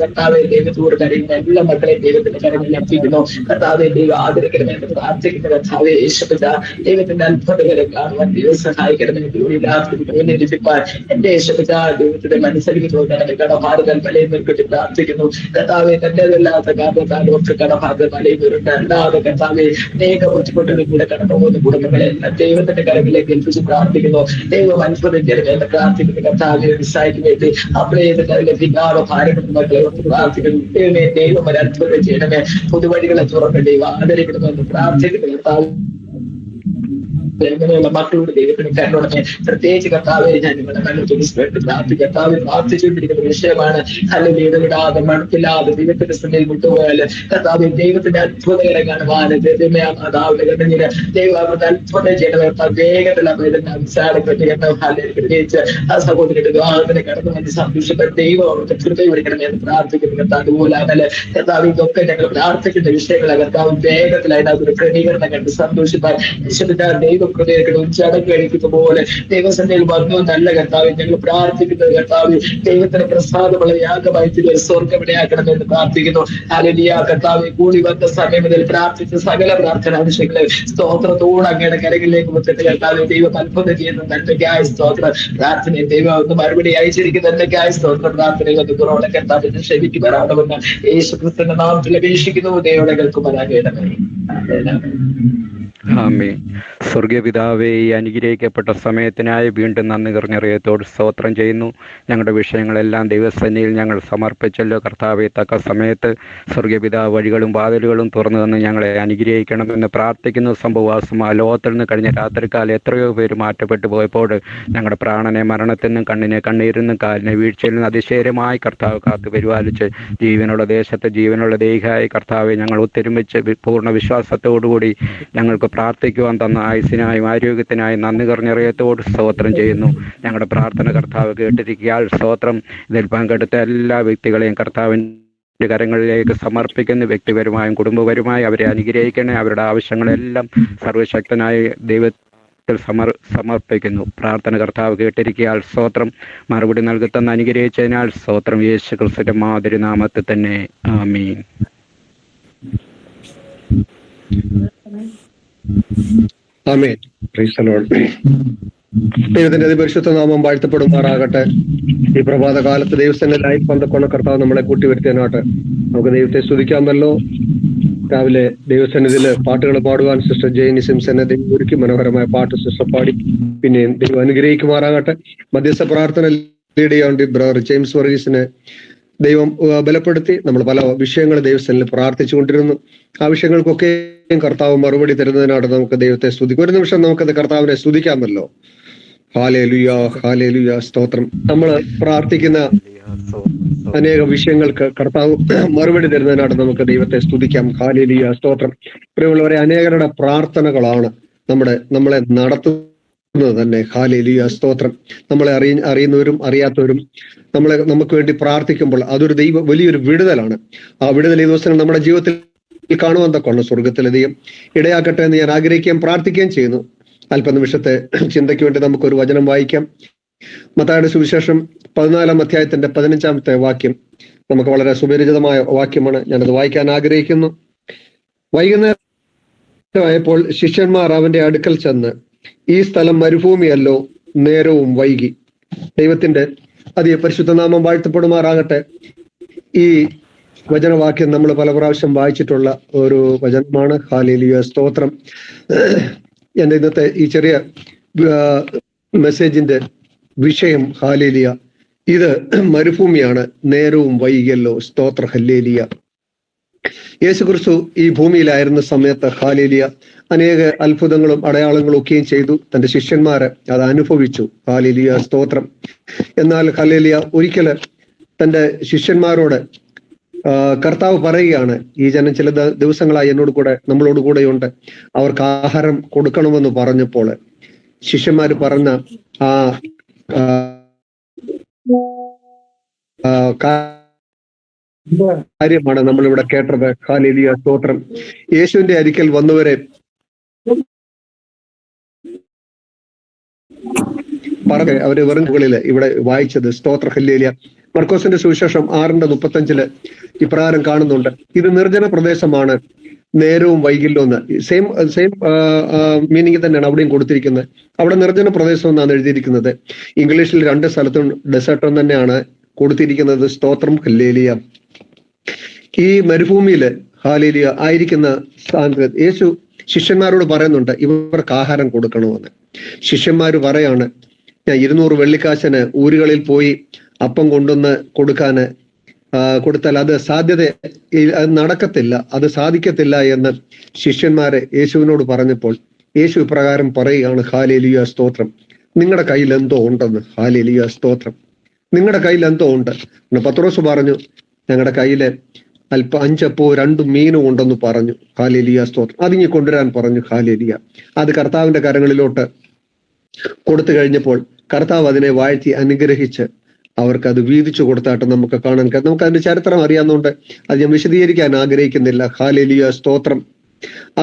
കർത്താവെ ദൈവത്തോട് കരയുന്ന എല്ലാ മക്കളെയും ദൈവത്തിന്റെ കരങ്ങളിൽ എത്തിക്കുന്നു കർത്താവെ. ദൈവം ആദരിക്കണമെന്ന് പ്രാർത്ഥിക്കുന്ന കർത്താവെ. യേശുപിതാ ദൈവത്തിന്റെ അത്ഭുതങ്ങളെ കാണുവാൻ ദൈവം സഹായിക്കണമെന്ന് ജോലിയില്ലാതെ ലഭിപ്പാൻ എന്റെ യേശുപിതാ ദൈവത്തിന്റെ മനസ്സിലേക്ക് തോന്നണമെന്ന് കടഭാരതൽ മലയിൽ നിർക്കിട്ട് പ്രാർത്ഥിക്കുന്നു കർത്താവെ. തന്റേതല്ലാത്ത കാരണത്താൽ ഒക്കെ കടഭാരത മലയിൽ വരുന്ന അല്ലാതെ കർത്താവെ അനേക ബുദ്ധിമുട്ടുകളിൽ കൂടെ കടന്നു പോകുന്ന കുടുംബങ്ങളെ ദൈവത്തിന്റെ കരങ്ങളിലേക്ക് ഏൽപ്പിച്ച് പ്രാർത്ഥിക്കുന്നു. ദൈവം അത്ഭുതം ചെയ്യണമെന്ന് പ്രാർത്ഥിക്കുന്നു കർത്താവെ. വിസായിക്ക് വേണ്ടി അപ്ലൈ ചെയ്ത് ലഭിക്കാതെ ഭാരപ്പെടുന്ന മക്കളെ പ്രാർത്ഥിക്കുന്നു. ദൈവം ഒരു അത്ഭുതം ചെയ്യണമേ. പുതുവഴികളെ തുറന്ന് ദൈവം ആദരിക്കണമെന്ന് പ്രാർത്ഥിക്കുന്നു കർത്താവ്. എങ്ങനെയുള്ള മക്കളോട് ദൈവത്തിന് കരുണ. പ്രത്യേകിച്ച് കർത്താവെ ഞാൻ നിങ്ങളെ കർത്താവ് പ്രാർത്ഥിച്ചുകൊണ്ടിരിക്കുന്ന വിഷയമാണ്. അല്ലെങ്കിൽ ഇടവിടാതെ മണത്തില്ലാതെ ദൈവത്തിന്റെ സ്ഥിതിയിൽ വിട്ടുപോയാല് കർത്താവ് ദൈവത്തിന്റെ അത്ഭുതകരെ കാണുവാന് മാതാവിന്റെ കണ്ണിന് ദൈവം അവരുടെ അത്ഭുതം ചെയ്യണ വേഗത്തിൽ പ്രത്യേകിച്ച് ആ സഹോദരിയുടെ വിവാഹത്തിന് കടന്നു വന്ന് സന്തോഷപ്പെട്ട ദൈവം അവർക്ക് കൃപ ഒരുക്കണമെന്ന് പ്രാർത്ഥിക്കുന്നു കർത്താവ്. അതുപോലെ അങ്ങനെ കർത്താവ് ഇതൊക്കെ ഞങ്ങൾ പ്രാർത്ഥിക്കുന്ന വിഷയങ്ങളെ കർത്താവ് വേഗത്തിലായിട്ട് അതൊരു ക്രമീകരണം കണ്ട് സന്തോഷിപ്പാൻ ദൈവം കൃപയൊക്കെ ചടങ്ങ് കഴിക്കുന്ന പോലെ ദൈവസന്നിധിയിൽ വന്നു നല്ല കർത്താവ് ഞങ്ങൾ പ്രാർത്ഥിക്കുന്നത് കർത്താവ് ദൈവത്തിന് പ്രസാദമുള്ള യാഗമായി സ്വർഗമിടയാക്കണമെന്ന് പ്രാർത്ഥിക്കുന്നു. ഹല്ലേലൂയ. കർത്താവ് കൂടി വന്ന സമയം മുതൽ പ്രാർത്ഥിച്ച സകല പ്രാർത്ഥന ആവശ്യങ്ങളെ സ്തോത്രത്തോട് അങ്ങയുടെ കരകളിലേക്ക് മുത്തിട്ട് കർത്താവ് ദൈവം അത്ഭുതം ചെയ്യുന്ന നന്മയ്ക്കായ സ്തോത്ര പ്രാർത്ഥനയെ ദൈവം ഒന്ന് മറുപടി അയച്ചിരിക്കുന്ന നന്മയ്ക്കായ സ്തോത്ര പ്രാർത്ഥനയിൽ ഒന്ന് കുറവുള്ള കർത്താവിനെ ക്ഷമിക്കുമാറാകണമെന്ന് യേശുക്രിസ്തുവിന്റെ നാമത്തിൽ അപേക്ഷിക്കുന്നു. ദൈവയുടെ കേൾക്കുമാറാകണമേ. ആമേൻ. സ്വർഗീയ പിതാവേ, ഈ അനുഗ്രഹിക്കപ്പെട്ട സമയത്തിനായി വീണ്ടും നന്ദി നിറഞ്ഞ ഹൃദയത്തോട് സ്തോത്രം ചെയ്യുന്നു. ഞങ്ങളുടെ വിഷയങ്ങളെല്ലാം ദൈവസന്നിധിയിൽ ഞങ്ങൾ സമർപ്പിച്ചല്ലോ കർത്താവെ. തക്ക സമയത്ത് സ്വർഗീയ പിതാവ് വഴികളും വാതിലുകളും തുറന്നു തന്ന് ഞങ്ങളെ അനുഗ്രഹിക്കണമെന്ന് പ്രാർത്ഥിക്കുന്നു. സംഭവവാസം ആ ലോകത്തിൽ നിന്ന് കഴിഞ്ഞ രാത്രിക്കാലം എത്രയോ പേര് മാറ്റപ്പെട്ടു പോയപ്പോൾ ഞങ്ങളുടെ പ്രാണനെ മരണത്തിൽ നിന്നും കണ്ണിനെ കണ്ണീരിൽ നിന്നും കാലിനെ വീഴ്ചയിൽ നിന്ന് അതിശയമായി കർത്താവ് കാത്തു പരിപാലിച്ച് ജീവനുള്ള ദേശത്ത് ജീവനുള്ള ദേഹിയായി കർത്താവെ ഞങ്ങൾ ഒത്തൊരുമിച്ച് പൂർണ്ണ വിശ്വാസത്തോടുകൂടി ഞങ്ങൾക്ക് പ്രാർത്ഥിക്കുവാൻ തന്ന ആയുസ്സിനായും ആരോഗ്യത്തിനായും നന്ദി നിറഞ്ഞ ഹൃദയത്തോട് സ്തോത്രം ചെയ്യുന്നു. ഞങ്ങളുടെ പ്രാർത്ഥന കർത്താവ് കേട്ടിരിക്കാൻ സ്തോത്രം. ഇതിൽ പങ്കെടുത്ത എല്ലാ വ്യക്തികളെയും കർത്താവിൻ്റെ കരങ്ങളിലേക്ക് സമർപ്പിക്കുന്നു. വ്യക്തിപരമായും കുടുംബപരമായും അവരെ അനുഗ്രഹിക്കണേ. അവരുടെ ആവശ്യങ്ങളെല്ലാം സർവശക്തനായ ദൈവത്തിൽ സമർപ്പിക്കുന്നു. പ്രാർത്ഥന കർത്താവ് കേട്ടിരിക്കാൻ സ്തോത്രം. മറുപടി നൽകുന്ന അനുഗ്രഹിച്ചതിനാൽ സ്തോത്രം. യേശു ക്രിസ്തുവിന്റെ മാതിരി നാമത്തിൽ തന്നെ ആമീൻ. ആമേൻ. Praise the Lord. ദൈവത്തിന്റെ അതിപരിശുദ്ധ നാമം വാഴ്ത്തപ്പെടുമാറാകട്ടെ. ഈ പ്രഭാത കാലത്ത് ദൈവസന്നിധിയിൽ പന്തക്കൊണ്ട കർത്താവ് നമ്മളെ കൂട്ടിവരുത്തിയതിനായിട്ട് നമുക്ക് ദൈവത്തെ സ്തുതിക്കാമല്ലോ. രാവിലെ ദൈവസന്നിധിയിൽ പാട്ടുകൾ പാടുവാൻ സിസ്റ്റർ ജെയിനി സിംസനെ ദൈവം ഒരുക്കി മനോഹരമായ പാട്ട് സിസ്റ്റർ പാടി. പിന്നെ ദൈവം അനുഗ്രഹിക്കുമാറാകട്ടെ. മധ്യസ്ഥ പ്രാർത്ഥന ലീഡ് ചെയ്യാൻ ബ്രദർ ജെയിംസ് വർഗീസിനെ ദൈവം ബലപ്പെടുത്തി. നമ്മൾ പല വിഷയങ്ങൾ ദൈവസന്നിധിയിൽ പ്രാർത്ഥിച്ചുകൊണ്ടിരുന്നു. ആ വിഷയങ്ങൾക്കൊക്കെ കർത്താവ് മറുപടി തരുന്നതിനായിട്ട് നമുക്ക് ദൈവത്തെ സ്തുതിക്കും. ഒരു നിമിഷം നമുക്കത് കർത്താവിനെ സ്തുതിക്കാമല്ലോ. ഹല്ലേലൂയ, ഹല്ലേലൂയ, സ്തോത്രം. നമ്മൾ പ്രാർത്ഥിക്കുന്ന അനേക വിഷയങ്ങൾക്ക് കർത്താവ് മറുപടി തരുന്നതിനായിട്ട് നമുക്ക് ദൈവത്തെ സ്തുതിക്കാം. ഹല്ലേലൂയ, സ്തോത്രം. പ്രിയമുള്ളവരെ, അനേകരുടെ പ്രാർത്ഥനകളാണ് നമ്മളെ നടത്തുന്നത് തന്നെ. ഹല്ലേലൂയ, സ്തോത്രം. നമ്മളെ അറിയുന്നവരും അറിയാത്തവരും നമുക്ക് വേണ്ടി പ്രാർത്ഥിക്കുമ്പോൾ അതൊരു വലിയൊരു വിടുതലാണ്. ആ വിടുതൽ ഈ ദിവസം നമ്മുടെ ജീവിതത്തിൽ കാണുവാൻ തക്കോണം സ്വർഗത്തിലധികം ഇടയാക്കട്ടെ എന്ന് ഞാൻ ആഗ്രഹിക്കുകയും പ്രാർത്ഥിക്കുകയും ചെയ്യുന്നു. അല്പനിമിഷത്തെ ചിന്തയ്ക്ക് വേണ്ടി നമുക്കൊരു വചനം വായിക്കാം. മത്തായിയുടെ സുവിശേഷം 14-ാം അധ്യായത്തിന്റെ 15-ാമത്തെ വാക്യം നമുക്ക് വളരെ സുപരിചിതമായ വാക്യമാണ്. ഞാനത് വായിക്കാൻ ആഗ്രഹിക്കുന്നു. വൈകുന്നേരമായപ്പോൾ ശിഷ്യന്മാർ അവന്റെ അടുക്കൽ ചെന്ന്, ഈ സ്ഥലം മരുഭൂമിയല്ലോ, നേരവും വൈകി. ദൈവത്തിന്റെ പരിശുദ്ധ നാമം വാഴ്ത്തപ്പെടുമാറാകട്ടെ. ഈ വചനവാക്യം നമ്മൾ പല പ്രാവശ്യം വായിച്ചിട്ടുള്ള ഒരു വചനമാണ്. ഹല്ലേലൂയ, സ്തോത്രം. എൻ്റെ ഇന്നത്തെ ഈ ചെറിയ മെസ്സേജിന്റെ വിഷയം ഹല്ലേലൂയ, ഇത് മരുഭൂമിയാണ്, നേരവും വൈകിയല്ലോ. സ്തോത്ര, ഹല്ലേലൂയ. യേശുക്രിസ്തു ഈ ഭൂമിയിലായിരുന്ന സമയത്ത് ഹല്ലേലൂയ അനേക അത്ഭുതങ്ങളും അടയാളങ്ങളും ഒക്കെയും ചെയ്തു. തന്റെ ശിഷ്യന്മാരെ അത് അനുഭവിച്ചു. ഹല്ലേലൂയ, സ്തോത്രം. എന്നാൽ ഹല്ലേലൂയ ഒരിക്കല് തന്റെ ശിഷ്യന്മാരോട് കർത്താവ് പറയുകയാണ്, ഈ ജനം ചില ദിവസങ്ങളായി നമ്മളോട് കൂടെയുണ്ട്, അവർക്ക് ആഹാരം കൊടുക്കണമെന്ന് പറഞ്ഞപ്പോൾ ശിഷ്യന്മാര് പറഞ്ഞ ആ കാര്യമാണ് നമ്മളിവിടെ കേട്ടത്. ഹല്ലേലൂയ, സ്തോത്രം. യേശുവിന്റെ അരിക്കൽ വന്നവരെ അവര് വെറും മുകളില് ഇവിടെ വായിച്ചത്. സ്തോത്ര, ഹല്ലേലൂയ. മർക്കോസിന്റെ സുവിശേഷം 6:35 ഇപ്രകാരം കാണുന്നുണ്ട്, ഇത് നിർജ്ജന പ്രദേശമാണ്, നേരവും വൈകില്ലോന്ന്. സെയിം മീനിങ് തന്നെയാണ് അവിടെയും കൊടുത്തിരിക്കുന്നത്. അവിടെ നിർജ്ജന പ്രദേശം എന്നാണ് എഴുതിയിരിക്കുന്നത്. ഇംഗ്ലീഷിൽ 2 സ്ഥലത്തും ഡെസേർട്ട് തന്നെയാണ് കൊടുത്തിരിക്കുന്നത്. സ്തോത്രം, ഹല്ലേലൂയ. ഈ മരുഭൂമിയില് ഹല്ലേലൂയ ആയിരിക്കുന്ന സ്ഥാനത്ത് യേശു ശിഷ്യന്മാരോട് പറയുന്നുണ്ട്, ഇവർക്ക് ആഹാരം കൊടുക്കണമെന്ന്. ശിഷ്യന്മാര് പറയാണ്, ഞാൻ 200 വെള്ളിക്കാശിന് ഊരുകളിൽ പോയി അപ്പം കൊണ്ടുവന്ന് കൊടുത്താൽ അത് നടക്കത്തില്ല, അത് സാധിക്കത്തില്ല എന്ന് ശിഷ്യന്മാരെ യേശുവിനോട് പറഞ്ഞപ്പോൾ യേശു ഇപ്രകാരം പറയുകയാണ്, ഹാലേലിയ സ്തോത്രം, നിങ്ങളുടെ കയ്യിൽ എന്തോ ഉണ്ടെന്ന്. ഹാലേലിയ സ്തോത്രം, നിങ്ങളുടെ കയ്യിൽ എന്തോ ഉണ്ട്. പത്രോസ് പറഞ്ഞു, ഞങ്ങളുടെ കയ്യില് 5 അപ്പവും 2 മീനും ഉണ്ടെന്ന് പറഞ്ഞു. ഹാലേലിയ സ്തോത്രം. അതിങ്ങി കൊണ്ടുവരാൻ പറഞ്ഞു. ഹാലേലിയ. അത് കർത്താവിന്റെ കരങ്ങളിലോട്ട് കൊടുത്തു കഴിഞ്ഞപ്പോൾ കർത്താവ് അതിനെ വാഴ്ത്തി അനുഗ്രഹിച്ച് അവർക്ക് അത് വീതിച്ചു കൊടുത്തായിട്ട് നമുക്ക് കാണാൻ കഴിയും. നമുക്ക് അതിന്റെ ചരിത്രം അറിയാവുന്നതുകൊണ്ട് അത് ഞാൻ വിശദീകരിക്കാൻ ആഗ്രഹിക്കുന്നില്ല. ഹാലേലിയ സ്തോത്രം.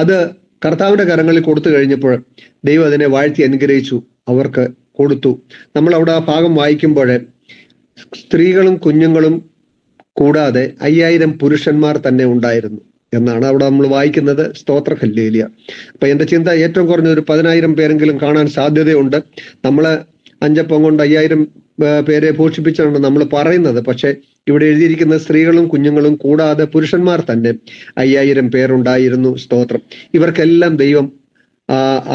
അത് കർത്താവിന്റെ കരങ്ങളിൽ കൊടുത്തു കഴിഞ്ഞപ്പോൾ ദൈവം അതിനെ വാഴ്ത്തി അനുഗ്രഹിച്ചു, അവർക്ക് കൊടുത്തു. നമ്മൾ അവിടെ ആ ഭാഗം വായിക്കുമ്പോൾ സ്ത്രീകളും കുഞ്ഞുങ്ങളും കൂടാതെ 5000 പുരുഷന്മാർ തന്നെ ഉണ്ടായിരുന്നു എന്നാണ് അവിടെ നമ്മൾ വായിക്കുന്നത്. സ്തോത്ര ഹല്ലേലൂയ. അപ്പൊ എന്റെ ചിന്ത ഏറ്റവും കുറഞ്ഞ ഒരു 10,000 പേരെങ്കിലും കാണാൻ സാധ്യതയുണ്ട്. നമ്മള് 5 അപ്പം കൊണ്ട് 5000 പേരെ പോഷിപ്പിച്ചാണ് നമ്മൾ പറയുന്നത്. പക്ഷെ ഇവിടെ എഴുതിയിരിക്കുന്ന സ്ത്രീകളും കുഞ്ഞുങ്ങളും കൂടാതെ പുരുഷന്മാർ തന്നെ 5000 പേരുണ്ടായിരുന്നു. സ്തോത്രം. ഇവർക്കെല്ലാം ദൈവം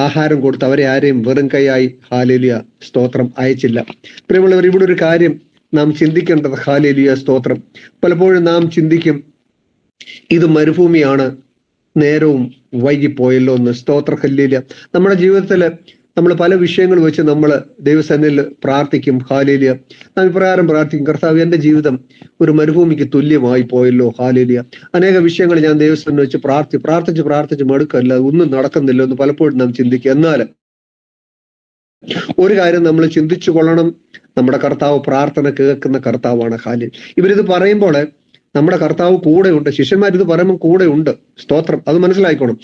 ആഹാരം കൊടുത്ത് അവരെ ആരെയും വെറും കൈയായി ഹാലേലൂയ സ്തോത്രം അയച്ചില്ല. പ്രിയമുള്ളവർ, ഇവിടെ ഒരു കാര്യം നാം ചിന്തിക്കേണ്ടത്, ഹാലേലൂയ സ്തോത്രം, പലപ്പോഴും നാം ചിന്തിക്കും ഇത് മരുഭൂമിയാണ്, നേരവും വൈകിപ്പോയല്ലോ എന്ന്. സ്തോത്ര ഹല്ലേലൂയ. നമ്മുടെ ജീവിതത്തില് നമ്മൾ പല വിഷയങ്ങൾ വെച്ച് നമ്മൾ ദൈവസന്നിധിയിൽ പ്രാർത്ഥിക്കും. ഹാലേലൂയ. നാം ഇപ്രകാരം പ്രാർത്ഥിക്കും, കർത്താവ്, എന്റെ ജീവിതം ഒരു മരുഭൂമിക്ക് തുല്യമായി പോയല്ലോ. ഹാലേലൂയ. അനേക വിഷയങ്ങൾ ഞാൻ ദൈവസന്നിധിയിൽ വെച്ച് പ്രാർത്ഥിച്ച് മടുക്കല്ല, ഒന്നും നടക്കുന്നില്ല എന്ന് പലപ്പോഴും നാം ചിന്തിക്കുക. എന്നാൽ ഒരു കാര്യം നമ്മൾ ചിന്തിച്ചു കൊള്ളണം, നമ്മുടെ കർത്താവ് പ്രാർത്ഥന കേൾക്കുന്ന കർത്താവാണ്. ഹാലേലൂയ. ഇവരിത് പറയുമ്പോൾ നമ്മുടെ കർത്താവ് കൂടെയുണ്ട്. ശിഷ്യന്മാർ ഇത് പറയുമ്പോൾ കൂടെയുണ്ട്. സ്തോത്രം. അത് മനസ്സിലായിക്കോണം.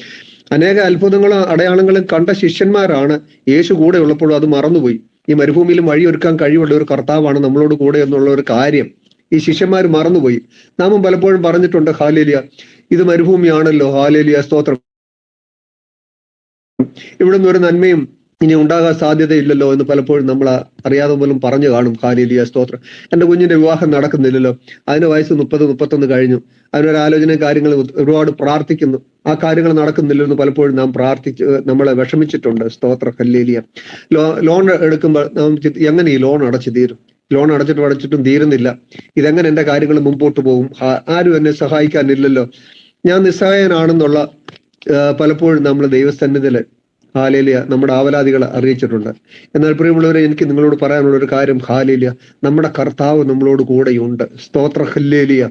അനേക അത്ഭുതങ്ങളും അടയാളങ്ങളും കണ്ട ശിഷ്യന്മാരാണ് യേശു കൂടെ ഉള്ളപ്പോഴും അത് മറന്നുപോയി. ഈ മരുഭൂമിയിലും വഴിയൊരുക്കാൻ കഴിവുള്ള ഒരു കർത്താവാണ് നമ്മളോട് കൂടെ എന്നുള്ള ഒരു കാര്യം ഈ ശിഷ്യന്മാർ മറന്നുപോയി. നാമും പലപ്പോഴും പറഞ്ഞിട്ടുണ്ട്, ഹാലേലൂയ, ഇത് മരുഭൂമിയാണല്ലോ. ഹാലേലൂയ സ്തോത്രം. ഇവിടുന്ന് ഒരു നന്മയും ഇനി ഉണ്ടാകാൻ സാധ്യതയില്ലല്ലോ എന്ന് പലപ്പോഴും നമ്മൾ അറിയാതെ പോലും പറഞ്ഞു കാണും. ഹാലേലൂയ സ്തോത്രം. എന്റെ കുഞ്ഞിന്റെ വിവാഹം നടക്കുന്നില്ലല്ലോ, അതിന്റെ വയസ്സ് 30-31 കഴിഞ്ഞു, അതിനൊരു ആലോചന കാര്യങ്ങൾ ഒരുപാട് പ്രാർത്ഥിക്കുന്നു, ആ കാര്യങ്ങൾ നടക്കുന്നില്ല എന്ന് പലപ്പോഴും നാം നമ്മളെ വിഷമിച്ചിട്ടുണ്ട്. സ്തോത്ര ഹല്ലേലൂയ. ലോൺ എടുക്കുമ്പോൾ നാം എങ്ങനെ ഈ ലോൺ അടച്ചു തീരും? ലോൺ അടച്ചിട്ടും തീരുന്നില്ല. ഇതെങ്ങനെ എന്റെ കാര്യങ്ങൾ മുമ്പോട്ട് പോകും? ആരും എന്നെ സഹായിക്കാനില്ലല്ലോ, ഞാൻ നിസ്സഹായനാണെന്നുള്ള പലപ്പോഴും നമ്മൾ ദൈവസന്നിധിയിൽ ഹാലേലൂയ നമ്മുടെ ആവലാദികളെ അറിയിച്ചിട്ടുണ്ട്. എന്നാൽ പ്രിയമുള്ളവരെ, എനിക്ക് നിങ്ങളോട് പറയാനുള്ള ഒരു കാര്യം, ഹാലേലൂയ, നമ്മുടെ കർത്താവ് നമ്മളോട് കൂടെയുണ്ട്. സ്തോത്ര ഹല്ലേലൂയ.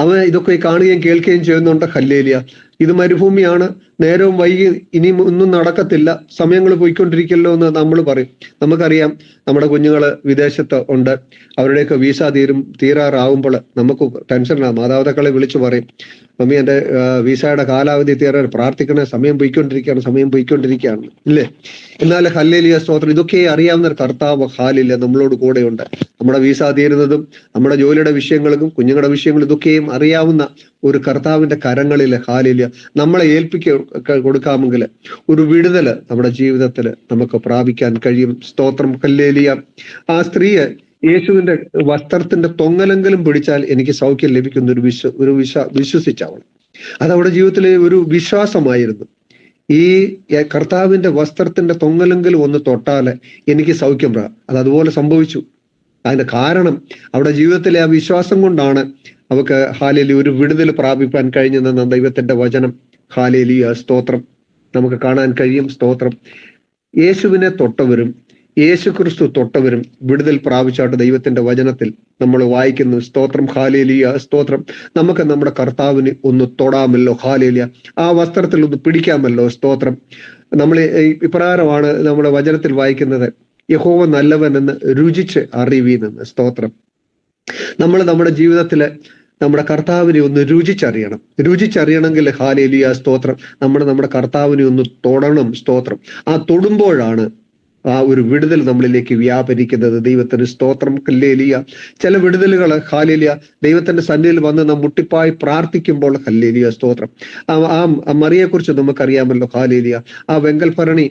അവൻ ഇതൊക്കെ കാണുകയും കേൾക്കുകയും ചെയ്യുന്നുണ്ട്. ഹല്ലേലൂയ. ഇത് മരുഭൂമിയാണ്, നേരവും വൈകി, ഇനി ഒന്നും നടക്കത്തില്ല, സമയങ്ങൾ പോയിക്കൊണ്ടിരിക്കല്ലോ എന്ന് നമ്മൾ പറയും. നമുക്കറിയാം, നമ്മുടെ കുഞ്ഞുങ്ങൾ വിദേശത്ത് ഉണ്ട്, അവരുടെയൊക്കെ വീസ തീരാറാവുമ്പോൾ നമുക്ക് ടെൻഷനാണ്. മാതാപിതാക്കളെ വിളിച്ചു പറയും, മമ്മി എൻ്റെ വീസയുടെ കാലാവധി തീരാൻ പ്രാർത്ഥിക്കണേ, സമയം പോയിക്കൊണ്ടിരിക്കുകയാണ് ഇല്ലേ? എന്നാൽ ഹല്ലേലൂയ സ്തോത്രം, ഇതൊക്കെ അറിയാവുന്ന ഒരു കർത്താവ് ഹാലേലൂയ നമ്മളോട് കൂടെയുണ്ട്. നമ്മുടെ വീസ തീരുന്നതും നമ്മുടെ ജോലിയുടെ വിഷയങ്ങളും കുഞ്ഞുങ്ങളുടെ വിഷയങ്ങളും ഇതൊക്കെയും അറിയാവുന്ന ഒരു കർത്താവിന്റെ കരങ്ങളിൽ ഹാലേലൂയ നമ്മളെ കൊടുക്കാമെങ്കിൽ ഒരു വിടുതല് നമ്മുടെ ജീവിതത്തിൽ നമുക്ക് പ്രാപിക്കാൻ കഴിയും. സ്തോത്രം ഹല്ലേലൂയ. ആ സ്ത്രീയെ യേശുവിന്റെ വസ്ത്രത്തിന്റെ തൊങ്ങലെങ്കിലും പിടിച്ചാൽ എനിക്ക് സൗഖ്യം ലഭിക്കുന്ന വിശ്വസിച്ചവൾ. അത് അവളുടെ ജീവിതത്തിലെ ഒരു വിശ്വാസമായിരുന്നു. ഈ കർത്താവിന്റെ വസ്ത്രത്തിന്റെ തൊങ്ങലെങ്കിലും ഒന്ന് തൊട്ടാല് എനിക്ക് സൗഖ്യം അത് അതുപോലെ സംഭവിച്ചു. അതിന്റെ കാരണം അവളുടെ ജീവിതത്തിലെ ആ വിശ്വാസം കൊണ്ടാണ് അവക്ക് ഹാലേലൂയ ഒരു വിടുതൽ പ്രാപിപ്പാൻ കഴിഞ്ഞെന്ന ദൈവത്തിന്റെ വചനം ഹാലേലൂയ സ്തോത്രം നമുക്ക് കാണാൻ കഴിയും. സ്തോത്രം. യേശുവിനെ തൊട്ടവരും യേശു ക്രിസ്തു തൊട്ടവരും വിടുതൽ പ്രാപിച്ചാട്ട് ദൈവത്തിന്റെ വചനത്തിൽ നമ്മൾ വായിക്കുന്നു. സ്തോത്രം ഹാലേലൂയ സ്തോത്രം. നമുക്ക് നമ്മുടെ കർത്താവിന് ഒന്ന് തൊടാമല്ലോ. ഹാലേലൂയ. ആ വസ്ത്രത്തിൽ ഒന്ന് പിടിക്കാമല്ലോ. സ്തോത്രം. നമ്മൾ ഇപ്രകാരമാണ് നമ്മുടെ വചനത്തിൽ വായിക്കുന്നത്, യഹോവ നല്ലവൻ എന്ന് രുചിച്ച് അറിവീനെന്ന്. സ്തോത്രം. നമ്മൾ നമ്മുടെ ജീവിതത്തില് നമ്മുടെ കർത്താവിനെ ഒന്ന് രുചിച്ചറിയണമെങ്കിൽ ഹാലേലൂയ സ്തോത്രം നമ്മുടെ കർത്താവിനെ ഒന്ന് തൊടണം. സ്തോത്രം. ആ തൊടുമ്പോഴാണ് ആ ഒരു വിടുതൽ നമ്മളിലേക്ക് വ്യാപരിക്കുന്നത്. ദൈവത്തിന് സ്തോത്രം ഹല്ലേലൂയ. ചില വിടുതലുകൾ ഹാലേലൂയ ദൈവത്തിന്റെ സന്നിധിയിൽ വന്ന് നാം മുട്ടിപ്പായി പ്രാർത്ഥിക്കുമ്പോൾ ഹല്ലേലൂയ സ്തോത്രം. ആ മറിയെക്കുറിച്ച് നമുക്കറിയാമല്ലോ. ഹാലേലൂയ. ആ വെങ്കൽഭരണി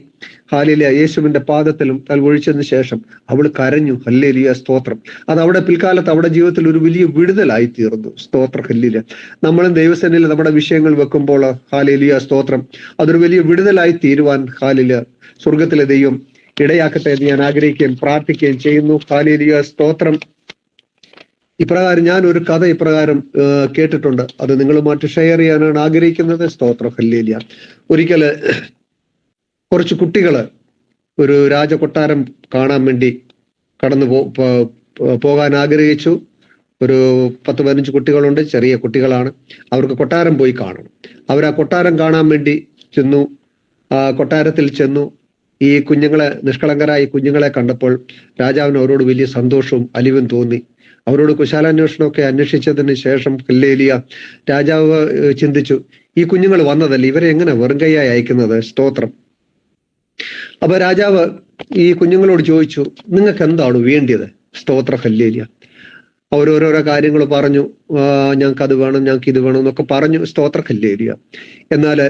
ഹാലേലൂയ യേശുവിന്റെ പാദത്തിലും ഒഴിച്ചതിന് ശേഷം അവൾ കരഞ്ഞു. ഹല്ലേലൂയ സ്തോത്രം. അത് അവിടെ പിൽക്കാലത്ത് അവിടെ ജീവിതത്തിൽ ഒരു വലിയ വിടുതലായി തീർന്നു. സ്തോത്ര ഹല്ലേലൂയ. നമ്മളും ദൈവസന്നിധിയിൽ നമ്മുടെ വിഷയങ്ങൾ വെക്കുമ്പോൾ ഹാലേലൂയ സ്തോത്രം അതൊരു വലിയ വിടുതലായി തീരുവാൻ ഹാലേലൂയ സ്വർഗത്തിലെ ദൈവം ഇടയാക്കട്ടെ എന്ന് ഞാൻ ആഗ്രഹിക്കുകയും പ്രാർത്ഥിക്കുകയും ചെയ്യുന്നു. ഹാലേലൂയ സ്തോത്രം. ഇപ്രകാരം ഞാൻ ഒരു കഥ കേട്ടിട്ടുണ്ട്, അത് നിങ്ങളുമായിട്ട് ഷെയർ ചെയ്യാനാണ് ആഗ്രഹിക്കുന്നത്. സ്തോത്രം ഹല്ലേലൂയ. ഒരിക്കല് കുറച്ച് കുട്ടികള് ഒരു രാജകൊട്ടാരം കാണാൻ വേണ്ടി കടന്നു പോകാൻ ആഗ്രഹിച്ചു. ഒരു 10-15 കുട്ടികളുണ്ട്, ചെറിയ കുട്ടികളാണ്. അവർക്ക് കൊട്ടാരം പോയി കാണണം. അവർ ആ കൊട്ടാരം കാണാൻ വേണ്ടി ചെന്നു. ആ കൊട്ടാരത്തിൽ ചെന്നു. ഈ കുഞ്ഞുങ്ങളെ, നിഷ്കളങ്കരായ കുഞ്ഞുങ്ങളെ കണ്ടപ്പോൾ രാജാവിന് അവരോട് വലിയ സന്തോഷവും അലിവും തോന്നി. അവരോട് കുശാലാന്വേഷണമൊക്കെ അന്വേഷിച്ചതിന് ശേഷം ഹല്ലേലൂയ രാജാവ് ചിന്തിച്ചു, ഈ കുഞ്ഞുങ്ങൾ വന്നതല്ലേ, ഇവരെ എങ്ങനെ വെറും കൈയായി അയക്കുന്നത്? സ്തോത്രം. അപ്പൊ രാജാവ് ഈ കുഞ്ഞുങ്ങളോട് ചോദിച്ചു, നിങ്ങൾക്ക് എന്താണ് വേണ്ടിയത്? സ്തോത്ര ഹല്ലേലൂയ. അവരോരോരോ കാര്യങ്ങൾ പറഞ്ഞു. ഞങ്ങൾക്ക് അത് വേണം, ഞങ്ങൾക്ക് ഇത് വേണം എന്നൊക്കെ പറഞ്ഞു. സ്തോത്ര ഹല്ലേലൂയ. എന്നാൽ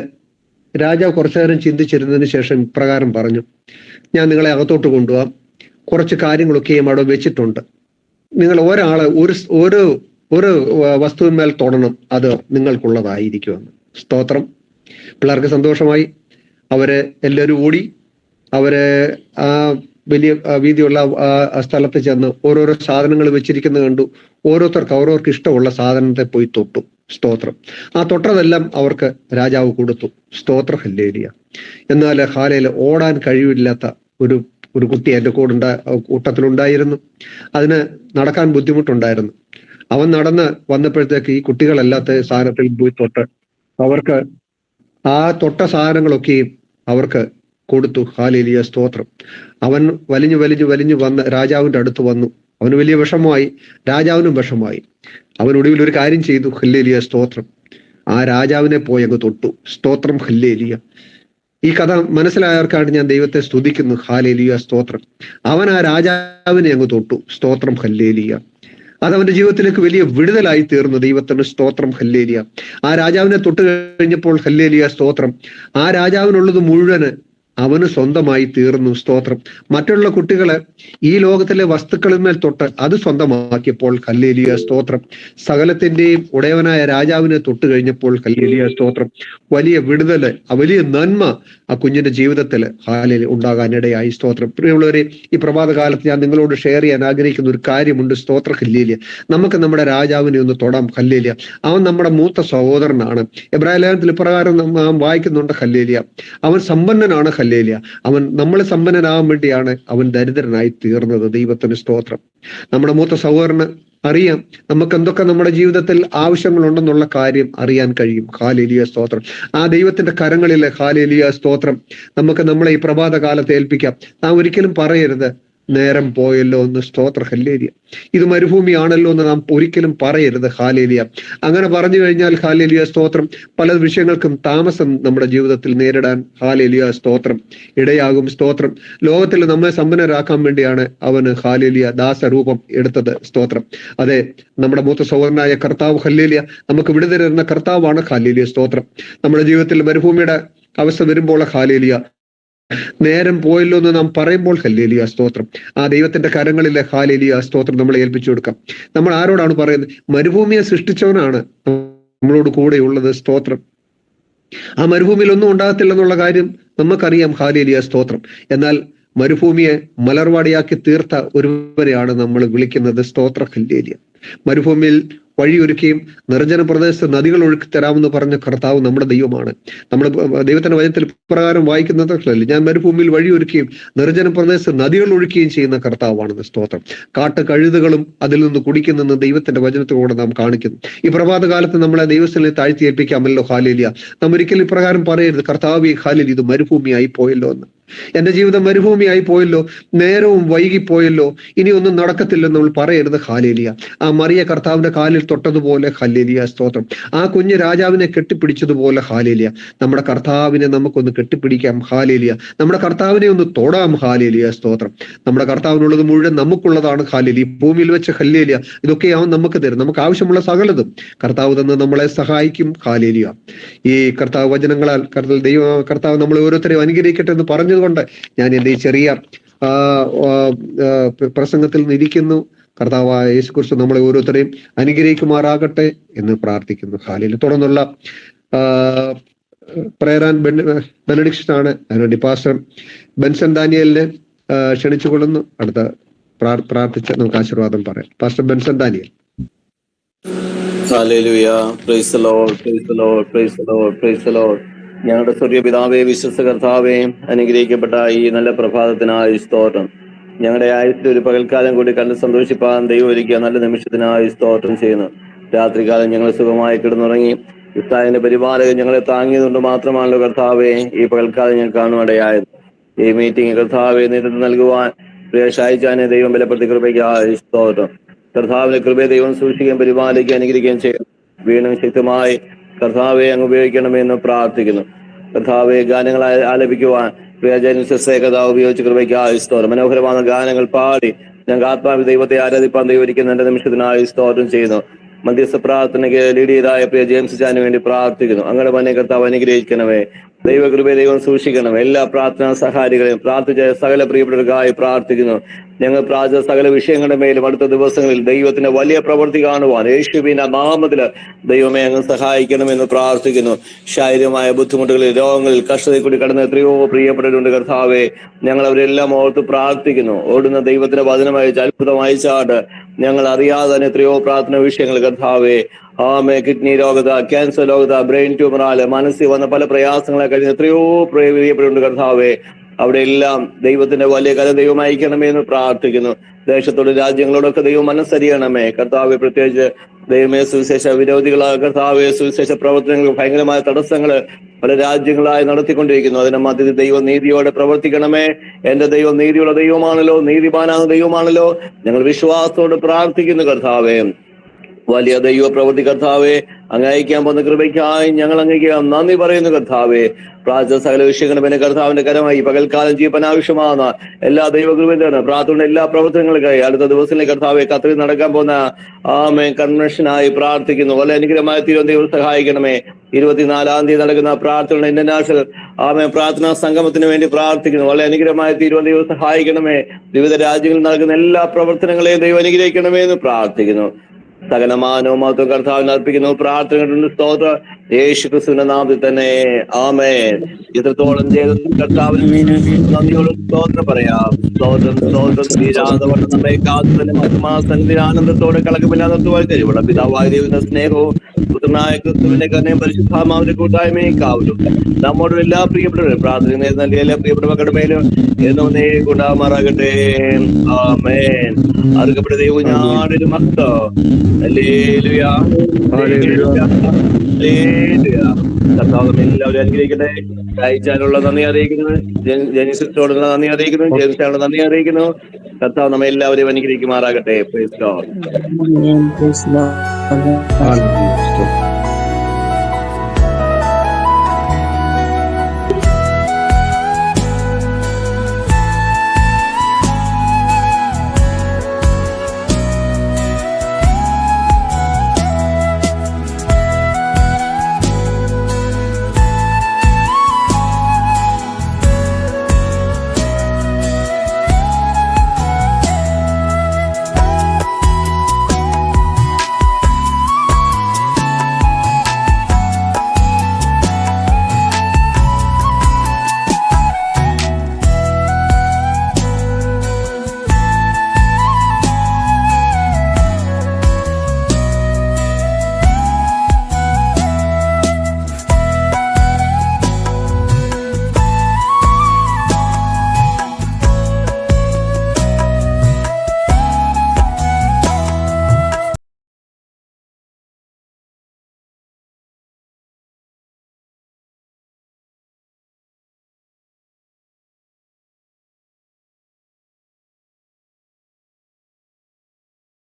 രാജാവ് കുറച്ചു നേരം ചിന്തിച്ചിരുന്നതിന് ശേഷം ഇപ്രകാരം പറഞ്ഞു, ഞാൻ നിങ്ങളെ അകത്തോട്ട് കൊണ്ടുപോകാം. കുറച്ച് കാര്യങ്ങളൊക്കെയും അവിടെ വെച്ചിട്ടുണ്ട്. നിങ്ങൾ ഒരാളെ ഒരു വസ്തുവിന്മേൽ തൊടണം, അത് നിങ്ങൾക്കുള്ളതായിരിക്കുമെന്ന്. സ്തോത്രം. പിള്ളേർക്ക് സന്തോഷമായി. അവരെ എല്ലാവരും ഓടി. അവരെ ആ വലിയ വീതിയുള്ള ആ സ്ഥലത്ത് ചെന്ന് ഓരോരോ സാധനങ്ങൾ വെച്ചിരിക്കുന്നത് കണ്ടു. ഓരോരുത്തർക്ക് ഇഷ്ടമുള്ള സാധനത്തെ പോയി തൊട്ടു. സ്തോത്രം. ആ തൊട്ടതെല്ലാം അവർക്ക് രാജാവ് കൊടുത്തു. സ്തോത്ര ഹല്ലേലൂയ. എന്നാൽ ഹാലയിൽ ഓടാൻ കഴിവില്ലാത്ത ഒരു കുട്ടി എൻ്റെ കൂട്ടത്തിലുണ്ടായിരുന്നു. അതിന് നടക്കാൻ ബുദ്ധിമുട്ടുണ്ടായിരുന്നു. അവൻ നടന്ന് വന്നപ്പോഴത്തേക്ക് ഈ കുട്ടികളല്ലാത്ത സാധനത്തിൽ പോയി തൊട്ട് അവർക്ക് ആ തൊട്ട സാധനങ്ങളൊക്കെയും അവർക്ക് കൊടുത്തു. ഹല്ലേലൂയ. സ്തോത്രം. അവൻ വലിഞ്ഞു വന്ന് രാജാവിന്റെ അടുത്ത് വന്നു. അവന് വലിയ വിഷമമായി, രാജാവിനും വിഷമമായി. അവൻ ഒടുവിൽ ഒരു കാര്യം ചെയ്തു. ഹല്ലേലൂയ. സ്തോത്രം. ആ രാജാവിനെ പോയി അങ്ങ് തൊട്ടു. സ്തോത്രം. ഹല്ലേലൂയ. ഈ കഥ മനസ്സിലായവർക്കാണ് ഞാൻ ദൈവത്തെ സ്തുതിക്കുന്നു. ഹല്ലേലൂയ. സ്തോത്രം. അവൻ ആ രാജാവിനെ അങ്ങ് തൊട്ടു. സ്തോത്രം. ഹല്ലേലൂയ. അത് അവന്റെ ജീവിതത്തിലേക്ക് വലിയ വിടുതലായി തീർന്നു. ദൈവത്തിന് സ്തോത്രം. ഹല്ലേലൂയ. ആ രാജാവിനെ തൊട്ട് കഴിഞ്ഞപ്പോൾ ഹല്ലേലൂയ. സ്തോത്രം. ആ രാജാവിനുള്ളത് മുഴുവന് അവന് സ്വന്തമായി തീർന്നു. സ്തോത്രം. മറ്റുള്ള കുട്ടികളെ ഈ ലോകത്തിലെ വസ്തുക്കളിന്മേൽ തൊട്ട് അത് സ്വന്തമാക്കിയപ്പോൾ ഹല്ലേലൂയ. സ്തോത്രം. സകലത്തിന്റെയും ഉടയവനായ രാജാവിനെ തൊട്ട് കഴിഞ്ഞപ്പോൾ ഹല്ലേലൂയ. സ്തോത്രം. വലിയ വിടുതല്, വലിയ നന്മ ആ കുഞ്ഞിന്റെ ജീവിതത്തിൽ ഹാലയിൽ ഉണ്ടാകാനിടയായി. സ്തോത്രം. പ്രിയമുള്ളവരെ, ഈ പ്രഭാത കാലത്ത് ഞാൻ നിങ്ങളോട് ഷെയർ ചെയ്യാൻ ആഗ്രഹിക്കുന്ന ഒരു കാര്യമുണ്ട്. സ്തോത്ര ഹല്ലേലൂയ. നമുക്ക് നമ്മുടെ രാജാവിനെ ഒന്ന് തൊടാം. ഹല്ലേലൂയ. അവൻ നമ്മുടെ മൂത്ത സഹോദരനാണ്. എബ്രായ ലേഖനത്തിൽ ഇപ്രകാരം നാം വായിക്കുന്നുണ്ട്. ഹല്ലേലൂയ. അവൻ സമ്പന്നനാണ്. ഹല്ലേലൂയ. അവൻ നമ്മളെ സമ്പന്നനാകാൻ വേണ്ടിയാണ് അവൻ ദരിദ്രനായി തീർന്നത്. ദൈവത്തിന് സ്തോത്രം. നമ്മുടെ മൂത്ത സഹോദരന് അറിയാം നമുക്ക് എന്തൊക്കെ നമ്മുടെ ജീവിതത്തിൽ ആവശ്യങ്ങളുണ്ടെന്നുള്ള കാര്യം അറിയാൻ കഴിയും. ഹല്ലേലൂയ. സ്തോത്രം. ആ ദൈവത്തിന്റെ കരങ്ങളിലെ ഹല്ലേലൂയ. സ്തോത്രം നമുക്ക് നമ്മളെ ഈ പ്രഭാത കാലത്ത് ഏൽപ്പിക്കാം. നാം ഒരിക്കലും പറയരുത് നേരം പോയല്ലോ എന്ന്. സ്തോത്ര ഹല്ലേലൂയ. ഇത് മരുഭൂമിയാണല്ലോ എന്ന് നാം ഒരിക്കലും പറയരുത്. ഹല്ലേലൂയ. അങ്ങനെ പറഞ്ഞു കഴിഞ്ഞാൽ ഹല്ലേലൂയ. സ്തോത്രം പല വിഷയങ്ങൾക്കും താമസം നമ്മുടെ ജീവിതത്തിൽ നേരിടാൻ ഹല്ലേലൂയ. സ്തോത്രം ഇടയാകും. സ്തോത്രം. ലോകത്തിൽ നമ്മെ സമ്പന്നരാക്കാൻ വേണ്ടിയാണ് അവന് ഹല്ലേലൂയ ദാസരൂപം എടുത്തത്. സ്തോത്രം. അതെ, നമ്മുടെ മൂത്ത സഹോദരനായ കർത്താവ് ഹല്ലേലൂയ നമുക്ക് വിടുതൽ തരുന്ന കർത്താവാണ്. ഹല്ലേലൂയ. സ്തോത്രം. നമ്മുടെ ജീവിതത്തിൽ മരുഭൂമിയുടെ അവസ്ഥ വരുമ്പോൾ ഹല്ലേലൂയ നേരം പോയല്ലോ എന്ന് നാം പറയുമ്പോൾ ഹല്ലേലൂയ. സ്തോത്രം. ആ ദൈവത്തിന്റെ കരങ്ങളിലെ ഹല്ലേലൂയ. സ്തോത്രം നമ്മളെ ഏൽപ്പിച്ചു കൊടുക്കാം. നമ്മൾ ആരോടാണ് പറയുന്നത്? മരുഭൂമിയെ സൃഷ്ടിച്ചവനാണ് നമ്മളോട് കൂടെയുള്ളത്. സ്തോത്രം. ആ മരുഭൂമിയിൽ ഒന്നും ഉണ്ടാകത്തില്ലെന്നുള്ള കാര്യം നമുക്കറിയാം. ഹല്ലേലൂയ. സ്തോത്രം. എന്നാൽ മരുഭൂമിയെ മലർവാടിയാക്കി തീർത്ത ഒരുവരെയാണ് നമ്മൾ വിളിക്കുന്നത്. സ്തോത്ര ഹല്ലേലൂയ. മരുഭൂമിയിൽ വഴിയൊരുക്കുകയും നിർജ്ജന പ്രദേശത്ത് നദികൾ ഒഴുക്കി തരാമെന്ന് പറഞ്ഞ കർത്താവ് നമ്മുടെ ദൈവമാണ്. നമ്മുടെ ദൈവത്തിന്റെ വചനത്തിൽ പ്രകാരം വായിക്കുന്നത് ഞാൻ മരുഭൂമിയിൽ വഴിയൊരുക്കുകയും നിർജ്ജന പ്രദേശത്ത് നദികൾ ഒഴുക്കുകയും ചെയ്യുന്ന കർത്താവാണെന്ന്. സ്തോത്രം. കാട്ട് കഴുതുകളും അതിൽ നിന്ന് കുടിക്കുന്നെന്ന് ദൈവത്തിന്റെ വചനത്തിലൂടെ നാം കാണിക്കുന്നു. ഈ പ്രഭാത കാലത്ത് നമ്മളെ ദൈവസ്ഥലിനെ താഴ്ത്തി ഏൽപ്പിക്കാമല്ലോ. ഹല്ലേലൂയ. നാം ഒരിക്കലും ഇപ്രകാരം പറയരുത്, കർത്താവേ ഹല്ലേലൂയ ഇത് മരുഭൂമിയായി പോയല്ലോ എന്ന്. എന്റെ ജീവിതം മരുഭൂമിയായി പോയല്ലോ, നേരവും വൈകിപ്പോയല്ലോ, ഇനി ഒന്നും നടക്കത്തില്ലെന്ന് നമ്മൾ പറയരുത്. ഹല്ലേലൂയ. ആ മറിയ കർത്താവിന്റെ കാലിൽ തൊട്ടതുപോലെ ഹല്ലേലൂയ. സ്തോത്രം. ആ കുഞ്ഞ് രാജാവിനെ കെട്ടിപ്പിടിച്ചതുപോലെ ഹല്ലേലൂയ നമ്മുടെ കർത്താവിനെ നമുക്കൊന്ന് കെട്ടിപ്പിടിക്കാം. ഹല്ലേലൂയ. നമ്മുടെ കർത്താവിനെ ഒന്ന് തൊടാം. ഹല്ലേലൂയ. സ്തോത്രം. നമ്മുടെ കർത്താവിനുള്ളത് മുഴുവൻ നമുക്കുള്ളതാണ്. ഹല്ലേലൂയ. ഭൂമിയിൽ വെച്ച് ഹല്ലേലൂയ ഇതൊക്കെ അവൻ നമുക്ക് തരും. നമുക്ക് ആവശ്യമുള്ള സകലതും കർത്താവ് തന്ന് നമ്മളെ സഹായിക്കും. ഹല്ലേലൂയ. ഈ കർത്താവ് വചനങ്ങളാൽ കർത്താവ് നമ്മളെ ഓരോരുത്തരെയും അനുഗ്രഹിക്കട്ടെ എന്ന് പറഞ്ഞതുകൊണ്ട് ഞാൻ എൻ്റെ ഈ ചെറിയ പ്രസംഗത്തിൽ നിന്നിരിക്കുന്നു. കർത്താവായ യേശുക്രിസ്തു നമ്മളെ ഓരോരുത്തരെയും അനുഗ്രഹിക്കുമാറാകട്ടെ എന്ന് പ്രാർത്ഥിക്കുന്നു. ഹല്ലേലൂയ. തുടർന്നുള്ള പ്രയർ ആൻഡ് ബെനഡിക്ഷൻ ആണ്. അതിനുവേണ്ടി പാസ്റ്റർ ബെൻസൺ ഡാനിയലിനെ ക്ഷണിച്ചുകൊള്ളുന്നു. അടുത്ത പ്രാർത്ഥിച്ച് നമുക്ക് ആശീർവാദം പറയാം. Pastor Benson Daniel. Hallelujah. Price the Lord. Price the Lord. Price the Lord. Price the Lord. ഞങ്ങളുടെ സ്വർഗീയ പിതാവേ, വിശ്വസ്ത കർത്താവേ, അനുഗ്രഹിക്കപ്പെട്ട ഈ നല്ല പ്രഭാതത്തിനായി സ്തോത്രം. ഞങ്ങളുടെ ആയുസ്സിൽ ഒരു പകൽക്കാലം കൂടി കണ്ട് സന്തോഷിപ്പാൻ ദൈവം ഒരുക്കിയ നല്ല നിമിഷത്തിനായി സ്തോത്രം ചെയ്യുന്നു. രാത്രികാലം ഞങ്ങൾ സുഖമായി കിടന്നുറങ്ങി ഇസ്രായേലിന്റെ പരിപാലകൻ ഞങ്ങളെ താങ്ങിയതുകൊണ്ട് മാത്രമാണല്ലോ കർത്താവേ ഈ പകൽക്കാലം ഞങ്ങൾ കാണുവാനിടയായത്. ഈ മീറ്റിംഗ് കർത്താവെ നേതൃത്വം നൽകുവാൻ പ്രിയ ഷായിച്ചാനെ ദൈവം ബലപ്പെടുത്തി കൃപയ്ക്കായി സ്തോത്രം. കർത്താവിന്റെ കൃപയെ ദൈവം സൂക്ഷിക്കുകയും പരിപാലിക്കുകയും അനുഗ്രഹിക്കുകയും ചെയ്യും. വീണ്ടും ശക്തമായി കർത്താവെ അങ്ങ് ഉപയോഗിക്കണമെന്ന് പ്രാർത്ഥിക്കുന്നു. കർത്താവെ ഗാനങ്ങൾ ആലപിക്കുവാൻ കർത്താവ് ഉപയോഗിച്ച് കൃപയ്ക്കായി സ്തോത്രം. മനോഹരമായ ഗാനങ്ങൾ പാടി ഞങ്ങൾക്ക് ആത്മാവിൽ ദൈവത്തെ ആരാധിപ്പാൻ ദൈവരിക്കുന്ന എന്റെ നിമിഷത്തിനായി സ്തോത്രം ചെയ്യുന്നു. മധ്യസ്ഥ പ്രാർത്ഥനയ്ക്ക് ലീഡ് ചെയ്തായ പ്രിയ ജെയിംസ് ചാന് വേണ്ടി പ്രാർത്ഥിക്കുന്നു. അങ്ങനെ തന്നെ കർത്താവ് അനുഗ്രഹിക്കണമേ, ദൈവകൃപയെ ദൈവം സൂക്ഷിക്കണം. എല്ലാ പ്രാർത്ഥനാ സഹാരികളെയും പ്രാർത്ഥിച്ച സകല പ്രിയപ്പെട്ടവർക്കായി പ്രാർത്ഥിക്കുന്നു. ഞങ്ങൾ പ്രാർത്ഥിച്ച സകല വിഷയങ്ങളുടെ മേലും അടുത്ത ദിവസങ്ങളിൽ ദൈവത്തിന്റെ വലിയ പ്രവൃത്തി കാണുവാൻ യേശുവിന്റെ നാമത്തിൽ ദൈവമേ അങ്ങ് സഹായിക്കണമെന്ന് പ്രാർത്ഥിക്കുന്നു. ശാരീരികമായ ബുദ്ധിമുട്ടുകളിൽ, രോഗങ്ങളിൽ, കഷ്ടതയിൽ കൂടി കടന്ന് എത്രയോ പ്രിയപ്പെട്ടവരുണ്ട് കർത്താവെ. ഞങ്ങൾ അവരെല്ലാം ഓർത്ത് പ്രാർത്ഥിക്കുന്നു. ഓടുന്ന ദൈവത്തിന്റെ വചനമായി അത്ഭുതമായി ചാട് ഞങ്ങൾ അറിയാതെ തന്നെ എത്രയോ പ്രാർത്ഥന വിഷയങ്ങൾ കർത്താവെ, കിഡ്നി രോഗത, ക്യാൻസർ രോഗത, ബ്രെയിൻ ട്യൂമറാല്, മനസ്സിൽ വന്ന പല പ്രയാസങ്ങളെ കഴിഞ്ഞ് എത്രയോ പ്രിയപ്പെടുന്നുണ്ട് കർത്താവെ. അവിടെ എല്ലാം ദൈവത്തിന്റെ വലിയ കരം ദൈവം അയക്കണമേ എന്ന് പ്രാർത്ഥിക്കുന്നു. ദേശത്തോട് രാജ്യങ്ങളോടൊക്കെ ദൈവം മനസ്സറിയണമേ കർത്താവെ. പ്രത്യേകിച്ച് ദൈവമേ സുവിശേഷ വിരോധികളായ കർത്താവെ, സുവിശേഷ പ്രവർത്തനങ്ങൾ ഭയങ്കരമായ തടസ്സങ്ങള് പല രാജ്യങ്ങളായി നടത്തിക്കൊണ്ടിരിക്കുന്നു. അതിന്റെ മധ്യത്തിൽ ദൈവം നീതിയോടെ പ്രവർത്തിക്കണമേ. എന്റെ ദൈവം നീതിയുള്ള ദൈവമാണല്ലോ, നീതിമാനാണ് ദൈവമാണല്ലോ. ഞങ്ങൾ വിശ്വാസത്തോട് പ്രാർത്ഥിക്കുന്നു കർത്താവെ. വലിയ ദൈവ പ്രവൃത്തി കർത്താവെ അങ്ങ് അയക്കാൻ പോകുന്ന കൃപയ്ക്കായി ഞങ്ങൾ അങ്ങേക്ക് നന്ദി പറയുന്നു കർത്താവെ. പ്രാർത്ഥന സകല വിഷയങ്ങളും പിന്നെ കർത്താവിന്റെ കരമായി പകൽക്കാലം ജീവൻ ആവശ്യമാകുന്ന എല്ലാ ദൈവകൃപയാണ് പ്രാർത്ഥന എല്ലാ പ്രവർത്തനങ്ങൾക്കായി അടുത്ത ദിവസങ്ങളിലെ കർത്താവെ കത്തിൽ നടക്കാൻ പോകുന്ന കൺവെൻഷനായി പ്രാർത്ഥിക്കുന്നു. വളരെ അനുഗ്രഹമായ ദൈവം സഹായിക്കണമേ. 24-ാം തീയതി നടക്കുന്ന പ്രാർത്ഥന ഇന്റർനാഷണൽ പ്രാർത്ഥനാ സംഗമത്തിന് വേണ്ടി പ്രാർത്ഥിക്കുന്നു. വളരെ അനുഗ്രഹമായ ദൈവം സഹായിക്കണമേ. വിവിധ രാജ്യങ്ങളിൽ നടക്കുന്ന എല്ലാ പ്രവർത്തനങ്ങളെയും ദൈവം അനുഗ്രഹിക്കണമേ എന്ന് പ്രാർത്ഥിക്കുന്നു. സകലമാനവും മാത്രം കർത്താവിന് അർപ്പിക്കുന്നു. പ്രാർത്ഥനകളുടെ സ്തോത്രം യേശു ക്രിസ്തുവിന്റെ നാമത്തിൽ തന്നെ ആമേൻ. ഇത്രത്തോളം ചെയ്ത കർത്താവിന് നന്ദിയോട് സ്തോത്രം പറയാം. സ്തോത്രം സ്തോത്രം തീരാതവണ്ണം നമ്മെ കാത്തുതന്നെ മഹിമാസന്നിധി ആനന്ദത്തോടെ കളങ്കമില്ലാതെ കഴിവുള്ള പിതാവായ ദൈവത്തിന്റെ സ്നേഹവും പുത്രനായ ക്രിസ്തുവിന്റെ കരുണയും പരിശുദ്ധാത്മാവിന്റെ കൂട്ടായ്മയും കാവലും നമ്മോട് എല്ലാ പ്രിയപ്പെട്ടവരും പ്രാർത്ഥന നൽകിയ എല്ലാ പ്രിയപ്പെട്ട മക്കളുടെ മേലും എന്നേ കൊണ്ടാമാറാകട്ടെ. ആമേൻ. അറുക്കപ്പെട്ട ദൈവം ഞാനൊരു മഹത്വം. ഹല്ലേലൂയ, ഹല്ലേലൂയ, ഹല്ലേലൂയ. കർത്താവ് എല്ലാവരും അനുഗ്രഹിക്കട്ടെ. അയച്ചാലുള്ള നന്ദി അറിയിക്കുന്നു, ജനിസിനോടുള്ള നന്ദി അറിയിക്കുന്നു, ജെയിംസിനോടുള്ള നന്ദി അറിയിക്കുന്നു. കർത്താവ് നമ്മെ എല്ലാവരെയും അനുഗ്രഹിക്കുമാറാകട്ടെ. Praise God.